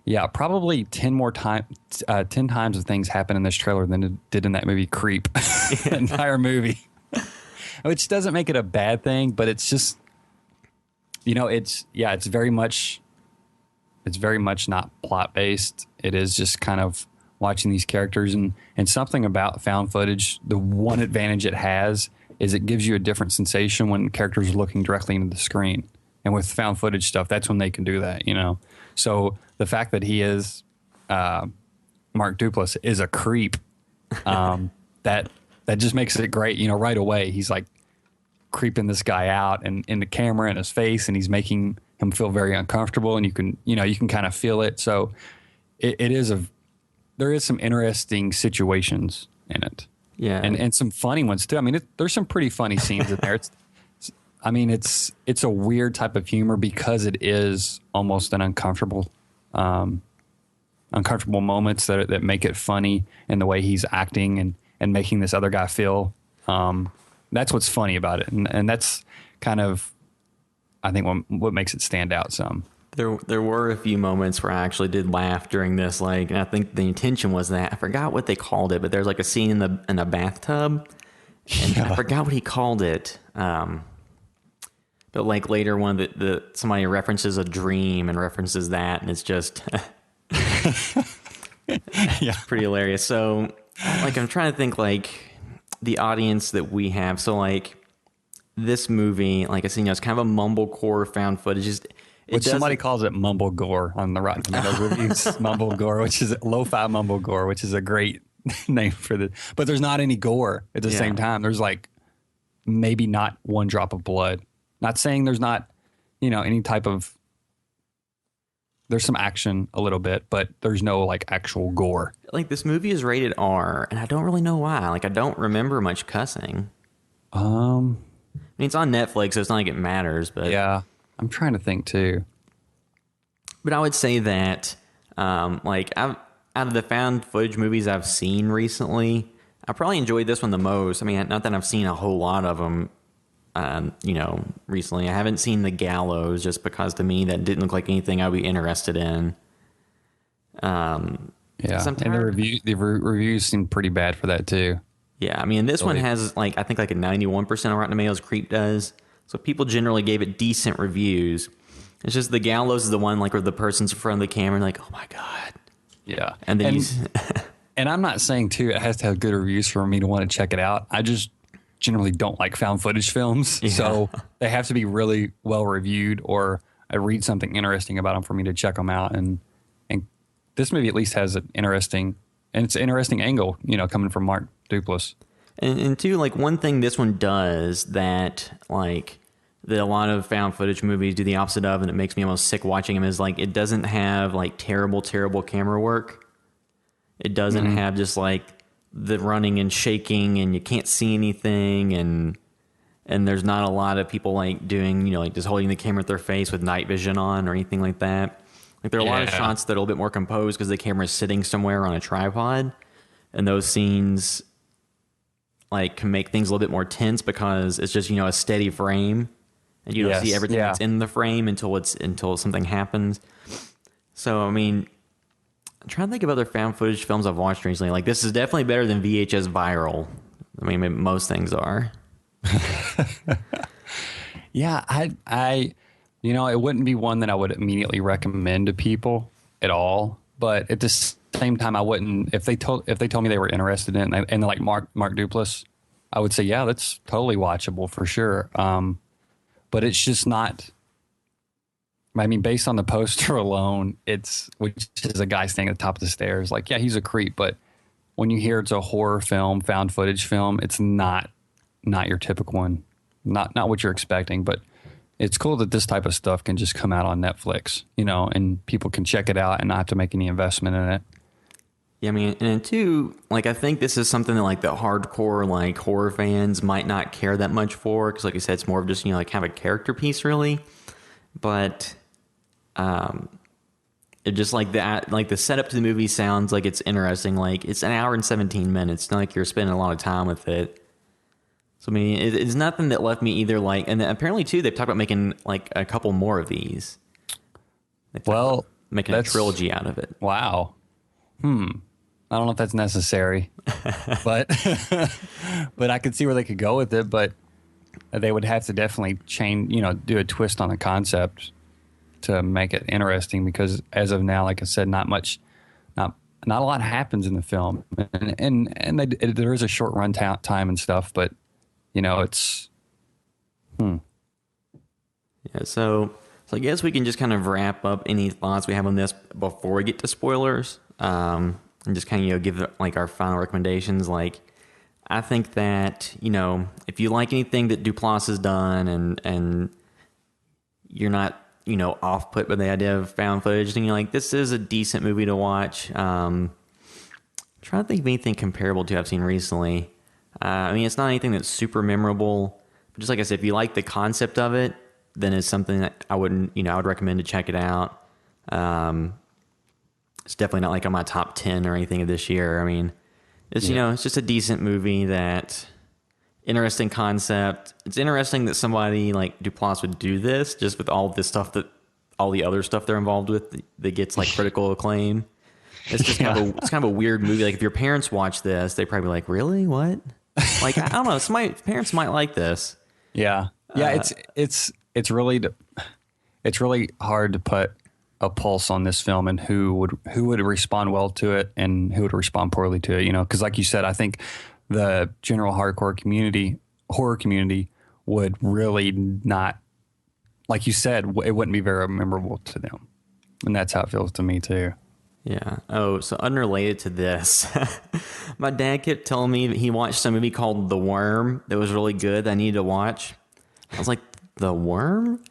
yeah, probably 10 times of things happen in this trailer than it did in that movie Creep. The entire movie. Which doesn't make it a bad thing, but it's just, it's very much not plot based. It is just kind of watching these characters, and something about found footage, the one advantage it has is it gives you a different sensation when characters are looking directly into the screen. And with found footage stuff, that's when they can do that, So the fact that he is, Mark Duplass is a creep, that just makes it great. Right away, he's like creeping this guy out and in the camera in his face, and he's making him feel very uncomfortable, and you can kind of feel it. So there is some interesting situations in it. Yeah. And some funny ones too. I mean, there's some pretty funny scenes in there. It's a weird type of humor because it is almost an uncomfortable moments that make it funny in the way he's acting and making this other guy feel. That's what's funny about it. And that's kind of, I think, what makes it stand out some. There were a few moments where I actually did laugh during this, like, and I think the intention was that, I forgot what they called it, but there's like a scene in a bathtub, and I forgot what he called it. But like later, one of somebody references a dream and references that, and it's just pretty hilarious. So, like, I'm trying to think like the audience that we have. So like this movie, like I said, it's kind of a mumblecore found footage. Which somebody calls it mumble gore on the Rotten Tomatoes reviews. Mumble gore, which is lo-fi mumble gore, which is a great name for the. But there's not any gore at the same time. There's like maybe not one drop of blood. Not saying there's not, any type of. There's some action a little bit, but there's no like actual gore. Like this movie is rated R, and I don't really know why. Like I don't remember much cussing. I mean, it's on Netflix, so it's not like it matters. But yeah, I'm trying to think too. But I would say that, like out of the found footage movies I've seen recently, I probably enjoyed this one the most. I mean, not that I've seen a whole lot of them. Recently. I haven't seen The Gallows just because to me that didn't look like anything I'd be interested in. And the reviews seem pretty bad for that too. Yeah, I mean, this one has I think like a 91% on Rotten Tomatoes. Creep does, so people generally gave it decent reviews. It's just The Gallows is the one where the person's in front of the camera and like, oh my god, yeah, and then and I'm not saying too it has to have good reviews for me to want to check it out. I just generally don't like found footage films, so they have to be really well reviewed, or I read something interesting about them for me to check them out. And this movie at least has an interesting angle, coming from Mark Duplass. And two, one thing this one does that that a lot of found footage movies do the opposite of, and it makes me almost sick watching them, is it doesn't have terrible camera work. It doesn't have just the running and shaking and you can't see anything, and there's not a lot of people doing just holding the camera at their face with night vision on or anything like that. There are a lot of shots that are a little bit more composed because the camera is sitting somewhere on a tripod, and those scenes can make things a little bit more tense because it's just a steady frame and you don't see everything that's in the frame until something happens. So I mean, I'm trying to think of other found footage films I've watched recently. This is definitely better than VHS Viral. I mean, maybe most things are. Yeah, I it wouldn't be one that I would immediately recommend to people at all. But at the same time, I wouldn't if they told me they were interested in it and like Mark Duplass, I would say yeah, that's totally watchable for sure. But it's just not. I mean, based on the poster alone, which is a guy standing at the top of the stairs. Yeah, he's a creep. But when you hear it's a horror film, found footage film, it's not your typical one. Not what you're expecting. But it's cool that this type of stuff can just come out on Netflix, and people can check it out and not have to make any investment in it. Yeah, I mean, and two, I think this is something that the hardcore horror fans might not care that much for, because like I said, it's more of just kind of a character piece really. But it just that the setup to the movie sounds like it's interesting. It's an hour and 17 minutes. It's not like you're spending a lot of time with it. So I mean, it's nothing that left me either and apparently too they've talked about making a couple more of these. Making a trilogy out of it. Wow. I don't know if that's necessary, but but I could see where they could go with it. But they would have to definitely change, do a twist on the concept to make it interesting, because as of now, like I said, not a lot happens in the film, and there is a short run time and stuff, but it's yeah. So I guess we can just kind of wrap up any thoughts we have on this before we get to spoilers, and just kind of give our final recommendations. I think that if you like anything that Duplass has done, and you're not off put by the idea of found footage, then this is a decent movie to watch. I'm trying to think of anything comparable to I've seen recently. I mean, it's not anything that's super memorable, but just like I said, if you like the concept of it, then it's something that I would recommend to check it out. It's definitely not on my top 10 or anything of this year. I mean, it's it's just a decent movie that. Interesting concept. It's interesting that somebody like Duplass would do this, just with all this stuff all the other stuff they're involved with that gets critical acclaim. It's just kind of a weird movie. If your parents watch this, they probably be really, what? I don't know. Parents might like this. Yeah. It's really hard to put a pulse on this film and who would respond well to it and who would respond poorly to it. Because like you said, I think the general horror community would really not, like you said, it wouldn't be very memorable to them. And that's how it feels to me too. Yeah. Oh, so unrelated to this, my dad kept telling me that he watched some movie called The Worm that was really good that I needed to watch. I was like, The Worm?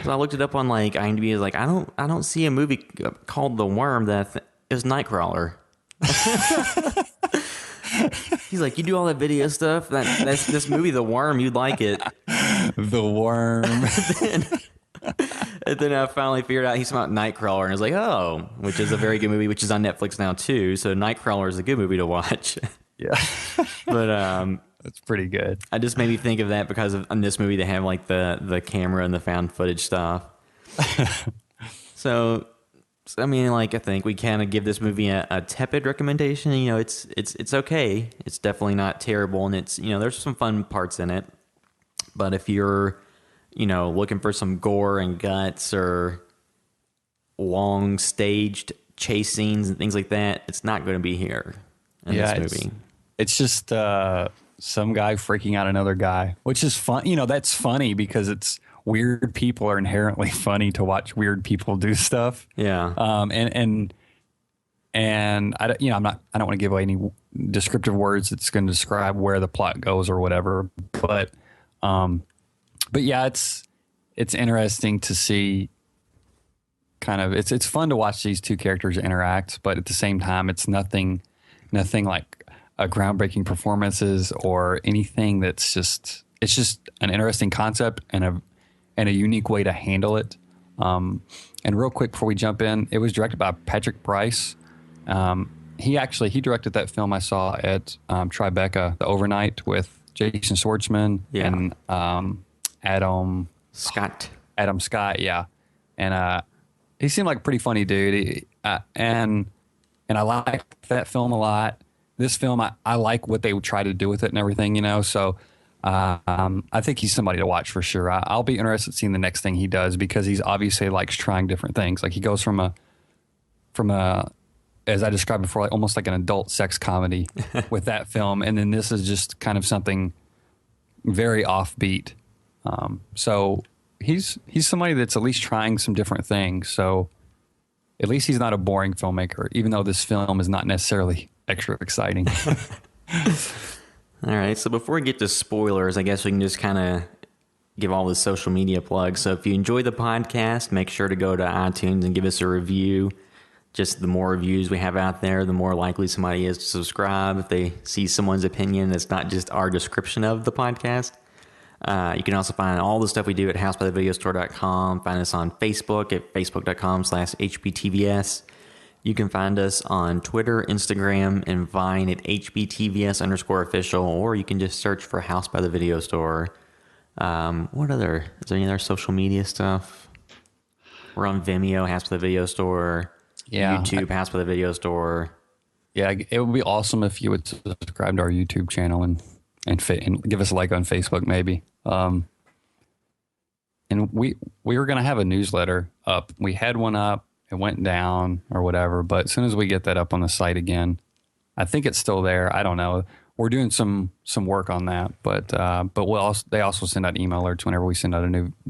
So I looked it up on like IMDb. I was like, I don't see a movie called The Worm that is Nightcrawler. He's like, you do all that video stuff. That's this movie, The Worm. You'd like it. The Worm. And then I finally figured out he's about Nightcrawler, and I was like, oh, which is a very good movie, which is on Netflix now too. So Nightcrawler is a good movie to watch. Yeah. But That's pretty good. I just made me think of that because in this movie they have like the camera and the found footage stuff. So I mean, like I think we kind of give this movie a tepid recommendation. You know, it's okay. It's definitely not terrible, and it's there's some fun parts in it. But if you're looking for some gore and guts or long staged chase scenes and things like that, it's not going to be here in this movie. It's just some guy freaking out another guy, which is fun. That's funny because it's weird. People are inherently funny to watch weird people do stuff. Yeah. And I don't want to give away any descriptive words that's going to describe where the plot goes or whatever. But yeah, it's interesting to see kind of, it's fun to watch these two characters interact, but at the same time, it's nothing like a groundbreaking performances or anything it's just an interesting concept and a unique way to handle it. And real quick before we jump in, it was directed by Patrick Brice. He directed that film I saw at Tribeca, The Overnight, with Jason Schwartzman and Adam Scott, yeah. And he seemed like a pretty funny dude. And I liked that film a lot. This film, I like what they try to do with it and everything, So I think he's somebody to watch for sure. I'll be interested in seeing the next thing he does because he's obviously likes trying different things. Like he goes from a as I described before, like almost like an adult sex comedy with that film, and then this is just kind of something very offbeat. So he's somebody that's at least trying some different things. So at least he's not a boring filmmaker, even though this film is not necessarily extra exciting. All right. So before we get to spoilers, I guess we can just kind of give all the social media plugs. So if you enjoy the podcast, make sure to go to iTunes and give us a review. Just the more reviews we have out there, the more likely somebody is to subscribe if they see someone's opinion that's not just our description of the podcast. You can also find all the stuff we do at housebythevideostore.com. Find us on Facebook at facebook.com/HBTVS. You can find us on Twitter, Instagram, and Vine at HBTVS_official, or you can just search for House by the Video Store. Is there any other social media stuff? We're on Vimeo, House by the Video Store. Yeah. YouTube, House by the Video Store. Yeah, it would be awesome if you would subscribe to our YouTube channel and give us a like on Facebook, maybe. And we were going to have a newsletter up. We had one up. It went down or whatever. But as soon as we get that up on the site again, I think it's still there. I don't know. We're doing some work on that. But they also send out email alerts whenever we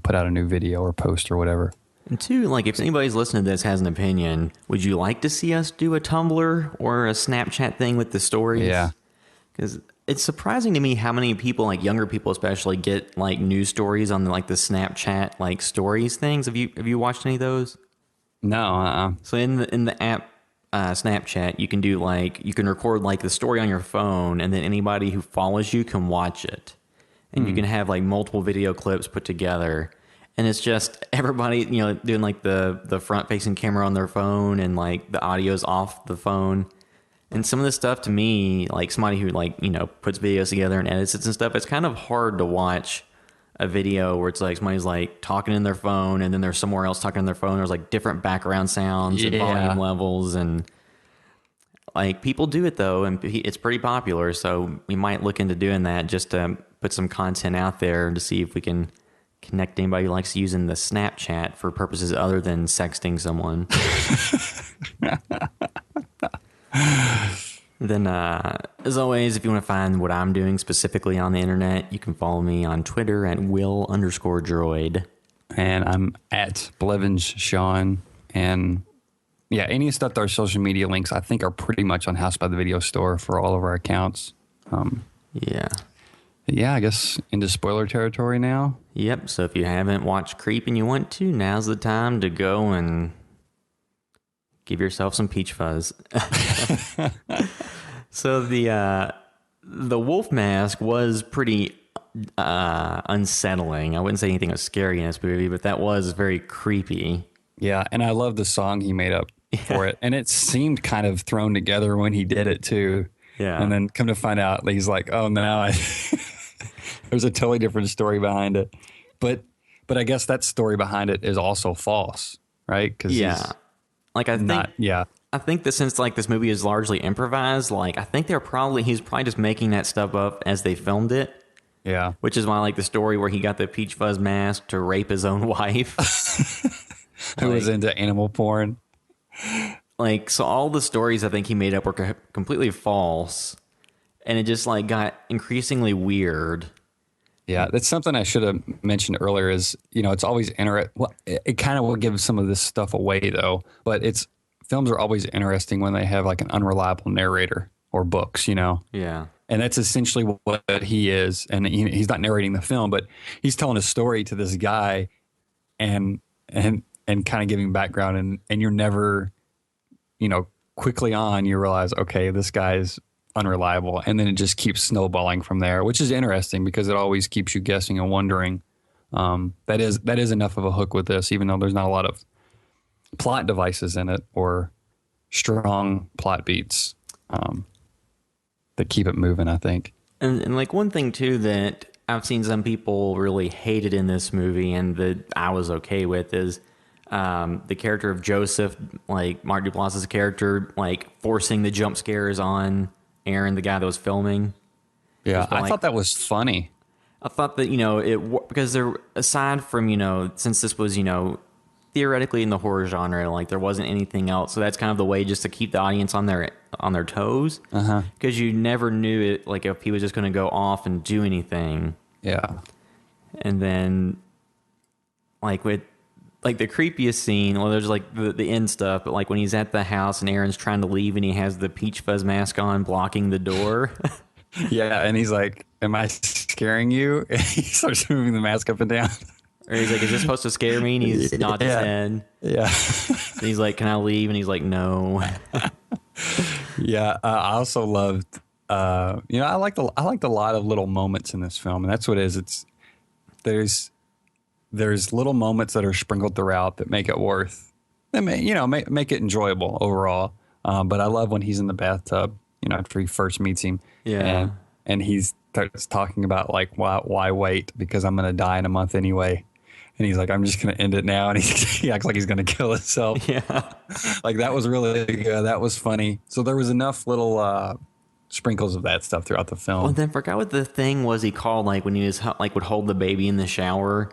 put out a new video or post or whatever. And two, like if anybody's listening to this has an opinion, would you like to see us do a Tumblr or a Snapchat thing with the stories? Yeah. Because it's surprising to me how many people, like younger people especially, get like news stories on like the Snapchat like stories things. Have you watched any of those? No. So in the app Snapchat, you can record like the story on your phone, and then anybody who follows you can watch it, and you can have like multiple video clips put together. And it's just everybody, doing like the front facing camera on their phone, and like the audio's off the phone. And some of this stuff to me, like somebody who puts videos together and edits it and stuff, it's kind of hard to watch a video where it's like somebody's like talking in their phone and then there's somewhere else talking in their phone. There's like different background sounds and volume levels, and like people do it though. And it's pretty popular. So we might look into doing that just to put some content out there to see if we can connect anybody who likes using the Snapchat for purposes other than sexting someone. Then, as always, if you want to find what I'm doing specifically on the internet, you can follow me on Twitter at Will_droid. And I'm at Blevins Sean. And Yeah, any stuff to our social media links, I think, are pretty much on House by the Video Store for all of our accounts. Yeah. Yeah, I guess into spoiler territory now. Yep. So if you haven't watched Creep and you want to, now's the time to go and give yourself some peach fuzz. So the wolf mask was pretty unsettling. I wouldn't say anything was scary in this movie, but that was very creepy. Yeah, and I love the song he made up for it. And it seemed kind of thrown together when he did it, too. Yeah. And then come to find out, he's like, oh, no, there's a totally different story behind it. But I guess that story behind it is also false, right? Cause yeah. Like, I think... yeah. I think that since like this movie is largely improvised, like I think he's probably just making that stuff up as they filmed it. Yeah. Which is why I like the story where he got the peach fuzz mask to rape his own wife. Who was into animal porn. Like, so all the stories I think he made up were completely false. And it just like got increasingly weird. Yeah, that's something I should have mentioned earlier is, it's always interesting. Well, it kind of will give some of this stuff away though, but films are always interesting when they have like an unreliable narrator or books, Yeah. And that's essentially what he is. And he's not narrating the film, but he's telling a story to this guy and kind of giving background. And you're never, quickly on, you realize, okay, this guy's unreliable. And then it just keeps snowballing from there, which is interesting because it always keeps you guessing and wondering. That is enough of a hook with this, even though there's not a lot of plot devices in it or strong plot beats that keep it moving, I think. And like one thing too that I've seen some people really hated in this movie and that I was okay with is the character of Joseph, like Mark Duplass's character, like forcing the jump scares on Aaron, the guy that was filming. Yeah, I thought that was funny. I thought that, because aside from, since this was, theoretically in the horror genre, like there wasn't anything else. So that's kind of the way just to keep the audience on their toes. Because you never knew it, like if he was just going to go off and do anything. Yeah. And then like with like the creepiest scene, well, there's like the end stuff, but like when he's at the house and Aaron's trying to leave and he has the peach fuzz mask on blocking the door. Yeah. And he's like, am I scaring you? And he starts moving the mask up and down. Or he's like, is this supposed to scare me? And he's nods his head. Yeah. And he's like, can I leave? And he's like, no. Yeah. I also loved, I liked a lot of little moments in this film. And that's what it is. There's little moments that are sprinkled throughout that make it make it enjoyable overall. But I love when he's in the bathtub, after he first meets him. Yeah. And he starts talking about like, why wait? Because I'm going to die in a month anyway. And he's like, I'm just going to end it now. And he acts like he's going to kill himself. Yeah. Like that was really good. That was funny. So there was enough little sprinkles of that stuff throughout the film. Well, then I forgot what the thing was he called, like when he was like would hold the baby in the shower.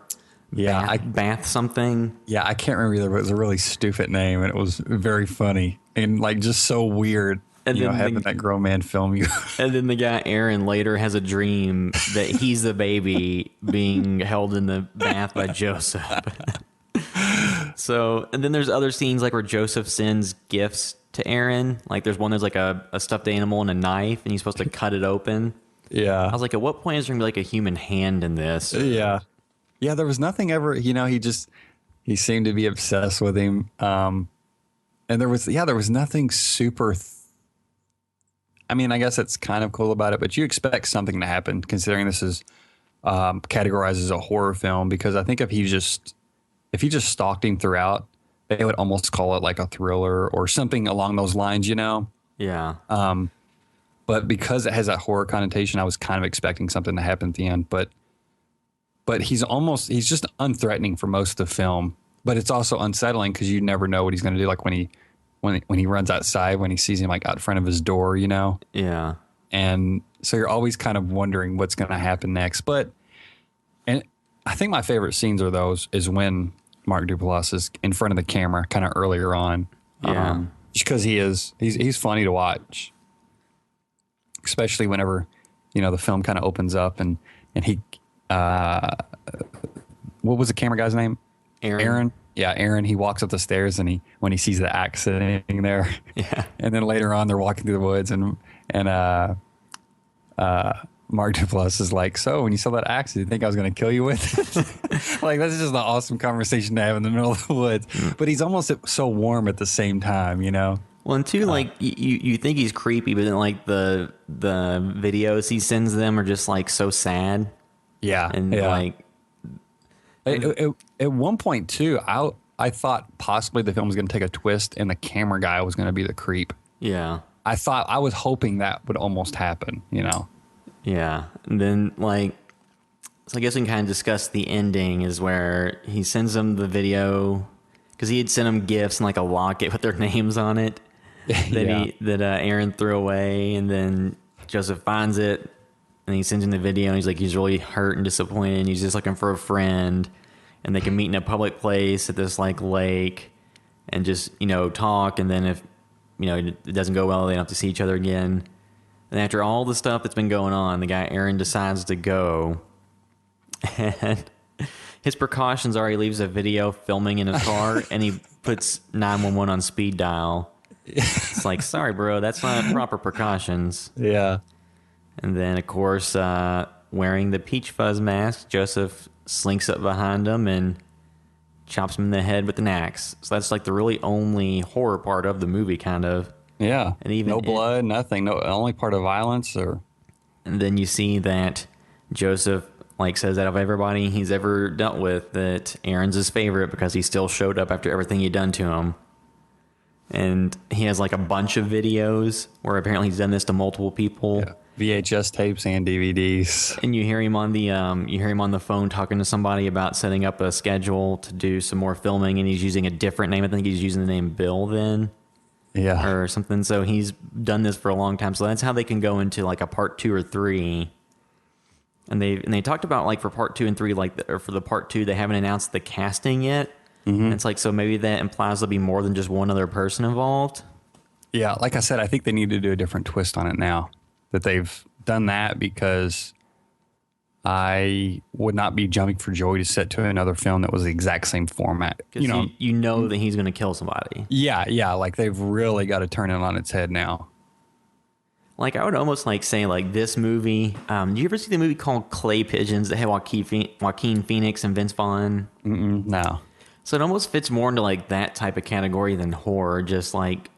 Yeah. Bath something. Yeah, I can't remember either, but it was a really stupid name. And it was very funny and like just so weird. And having that grown man film you. And then the guy Aaron later has a dream that he's the baby being held in the bath by Joseph. So, and then there's other scenes like where Joseph sends gifts to Aaron. Like there's one that's like a stuffed animal and a knife, and he's supposed to cut it open. Yeah. I was like, at what point is there gonna be like a human hand in this? Yeah. Yeah, there was nothing ever, he seemed to be obsessed with him. And there was nothing super. I guess that's kind of cool about it, but you expect something to happen considering this is categorized as a horror film, because I think if he just stalked him throughout, they would almost call it like a thriller or something along those lines, Yeah. But because it has that horror connotation, I was kind of expecting something to happen at the end, but he's just unthreatening for most of the film, but it's also unsettling because you never know what he's going to do. Like when he runs outside, when he sees him like out front of his door, Yeah. And so you're always kind of wondering what's going to happen next. And I think my favorite scenes is when Mark Duplass is in front of the camera kind of earlier on. Yeah. Just because he's funny to watch, especially whenever, the film kind of opens up and he, what was the camera guy's name? Aaron. Yeah, Aaron, he walks up the stairs and when he sees the axe sitting there. Yeah. And then later on they're walking through the woods and Mark Duplass is like, so when you saw that axe, did you think I was going to kill you with it? Like, that's just an awesome conversation to have in the middle of the woods. But he's almost so warm at the same time, you know? Well, and two, like you think he's creepy, but then like the videos he sends them are just like so sad. Yeah. And yeah. like At one point, too, I thought possibly the film was going to take a twist and the camera guy was going to be the creep. Yeah. I was hoping that would almost happen, you know? Yeah. And then, like, so I guess we can kind of discuss the ending is where he sends them the video because he had sent them gifts and like a locket with their names on it that Aaron threw away. And then Joseph finds it and he sends him the video and he's like, he's really hurt and disappointed. And he's just looking for a friend and they can meet in a public place at this like lake and just, you know, talk. And then if, you know, it doesn't go well, they don't have to see each other again. And after all the stuff that's been going on, the guy Aaron decides to go. And his precautions are he leaves a video filming in his car and he puts 911 on speed dial. It's like, sorry, bro, that's not proper precautions. Yeah. And then, of course, wearing the peach fuzz mask, Joseph slinks up behind him and chops him in the head with an axe. So that's like the really only horror part of the movie, kind of. Yeah. And even no blood, nothing. No, only part of violence. And then you see that Joseph like says out of everybody he's ever dealt with that Aaron's his favorite because he still showed up after everything he'd done to him. And he has like a bunch of videos where apparently he's done this to multiple people. Yeah. VHS tapes and DVDs. And you hear him on the phone talking to somebody about setting up a schedule to do some more filming, and he's using a different name. I think he's using the name Bill then. Yeah. Or something. So he's done this for a long time. So that's how they can go into like a part 2 or 3. And they talked about like for part 2 and 3, or for the part 2, they haven't announced the casting yet. Mm-hmm. It's like, so maybe that implies there'll be more than just one other person involved. Yeah. Like I said, I think they need to do a different twist on it now that they've done that, because I would not be jumping for joy to set to another film that was the exact same format. You know that he's going to kill somebody. Yeah. Yeah. Like they've really got to turn it on its head now. Like, I would almost like say like this movie. Do you ever see the movie called Clay Pigeons that had Joaquin Phoenix and Vince Vaughn? No. So it almost fits more into like that type of category than horror, just like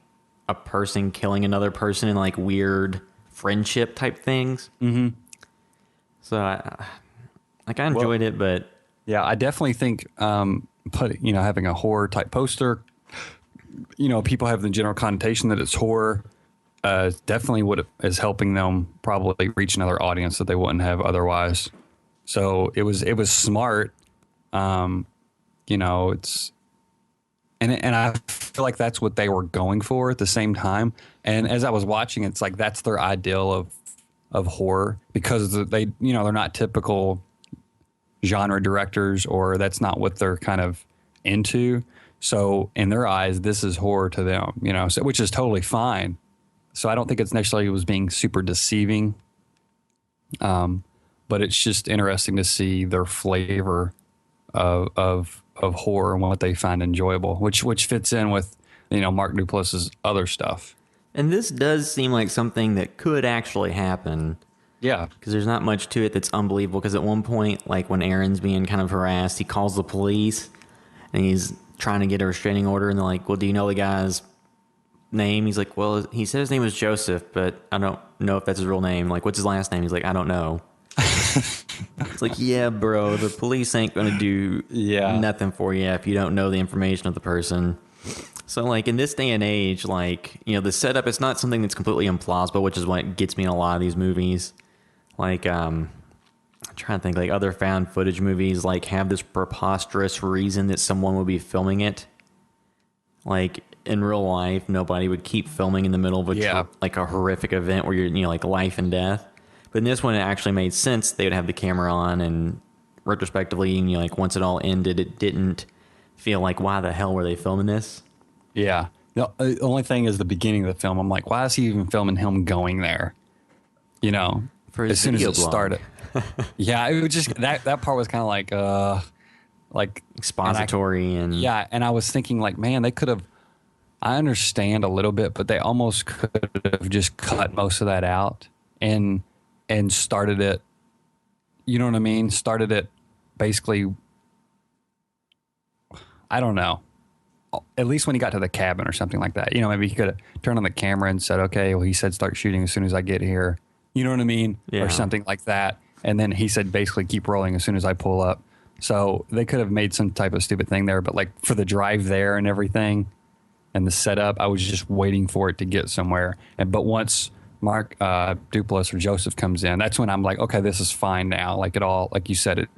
a person killing another person in like weird friendship type things. Mm-hmm. So I enjoyed it, but yeah, I definitely think having a horror type poster, people have the general connotation that it's horror. Definitely what is helping them probably reach another audience that they wouldn't have otherwise. So it was smart. It's and I feel like that's what they were going for at the same time. And as I was watching, it's like that's their ideal of horror, because they're not typical genre directors, or that's not what they're kind of into. So in their eyes, this is horror to them, which is totally fine. So I don't think it's necessarily was being super deceiving. But it's just interesting to see their flavor of horror and what they find enjoyable, which fits in with, Mark Duplass's other stuff. And this does seem like something that could actually happen. Yeah. Because there's not much to it that's unbelievable. Because at one point, like when Aaron's being kind of harassed, he calls the police and he's trying to get a restraining order. And they're like, well, do you know the guy's name? He's like, well, he said his name was Joseph, but I don't know if that's his real name. Like, what's his last name? He's like, I don't know. It's like, yeah, bro, the police ain't going to do nothing for you if you don't know the information of the person. So, like, in this day and age, like, the setup, it's not something that's completely implausible, which is what gets me in a lot of these movies. Like, I'm trying to think, like, other found footage movies, like, have this preposterous reason that someone would be filming it. Like, in real life, nobody would keep filming in the middle of a horrific event where you're, like, life and death. But in this one, it actually made sense. They would have the camera on, and retrospectively, like, once it all ended, it didn't feel like, why the hell were they filming this? Yeah. The only thing is the beginning of the film. I'm like, why is he even filming him going there? For his as soon as video it blog. started. Yeah, it was just that part was kind of like, like expository and yeah. And I was thinking like, man, they could have. I understand a little bit, but they almost could have just cut most of that out and started it. You know what I mean? Started it basically. I don't know. At least when he got to the cabin or something like that. You know, maybe he could have turned on the camera and said, okay, well, he said start shooting as soon as I get here. You know what I mean? Yeah. Or something like that. And then he said basically keep rolling as soon as I pull up. So they could have made some type of stupid thing there. But like for the drive there and everything and the setup, I was just waiting for it to get somewhere. But once Mark Duplass or Joseph comes in, that's when I'm like, okay, this is fine now. Like it all, like you said, it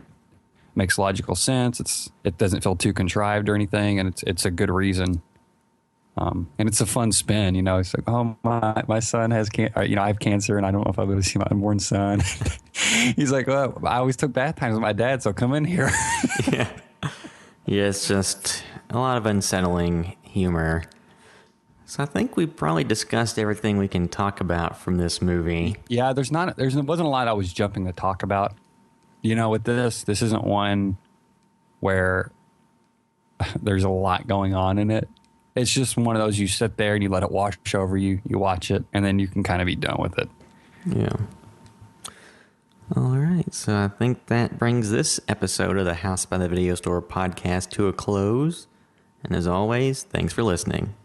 makes logical sense. It doesn't feel too contrived or anything, and it's a good reason. And it's a fun spin, you know. It's like, oh, my son has cancer. You know, I have cancer, and I don't know if I'll be able to see my unborn son. He's like, well, I always took bath times with my dad, so come in here. yeah, it's just a lot of unsettling humor. So I think we probably discussed everything we can talk about from this movie. Yeah, there wasn't a lot I was jumping to talk about. You know, with this isn't one where there's a lot going on in it. It's just one of those you sit there and you let it wash over you. You watch it, and then you can kind of be done with it. Yeah. All right. So I think that brings this episode of the House by the Video Store podcast to a close. And as always, thanks for listening.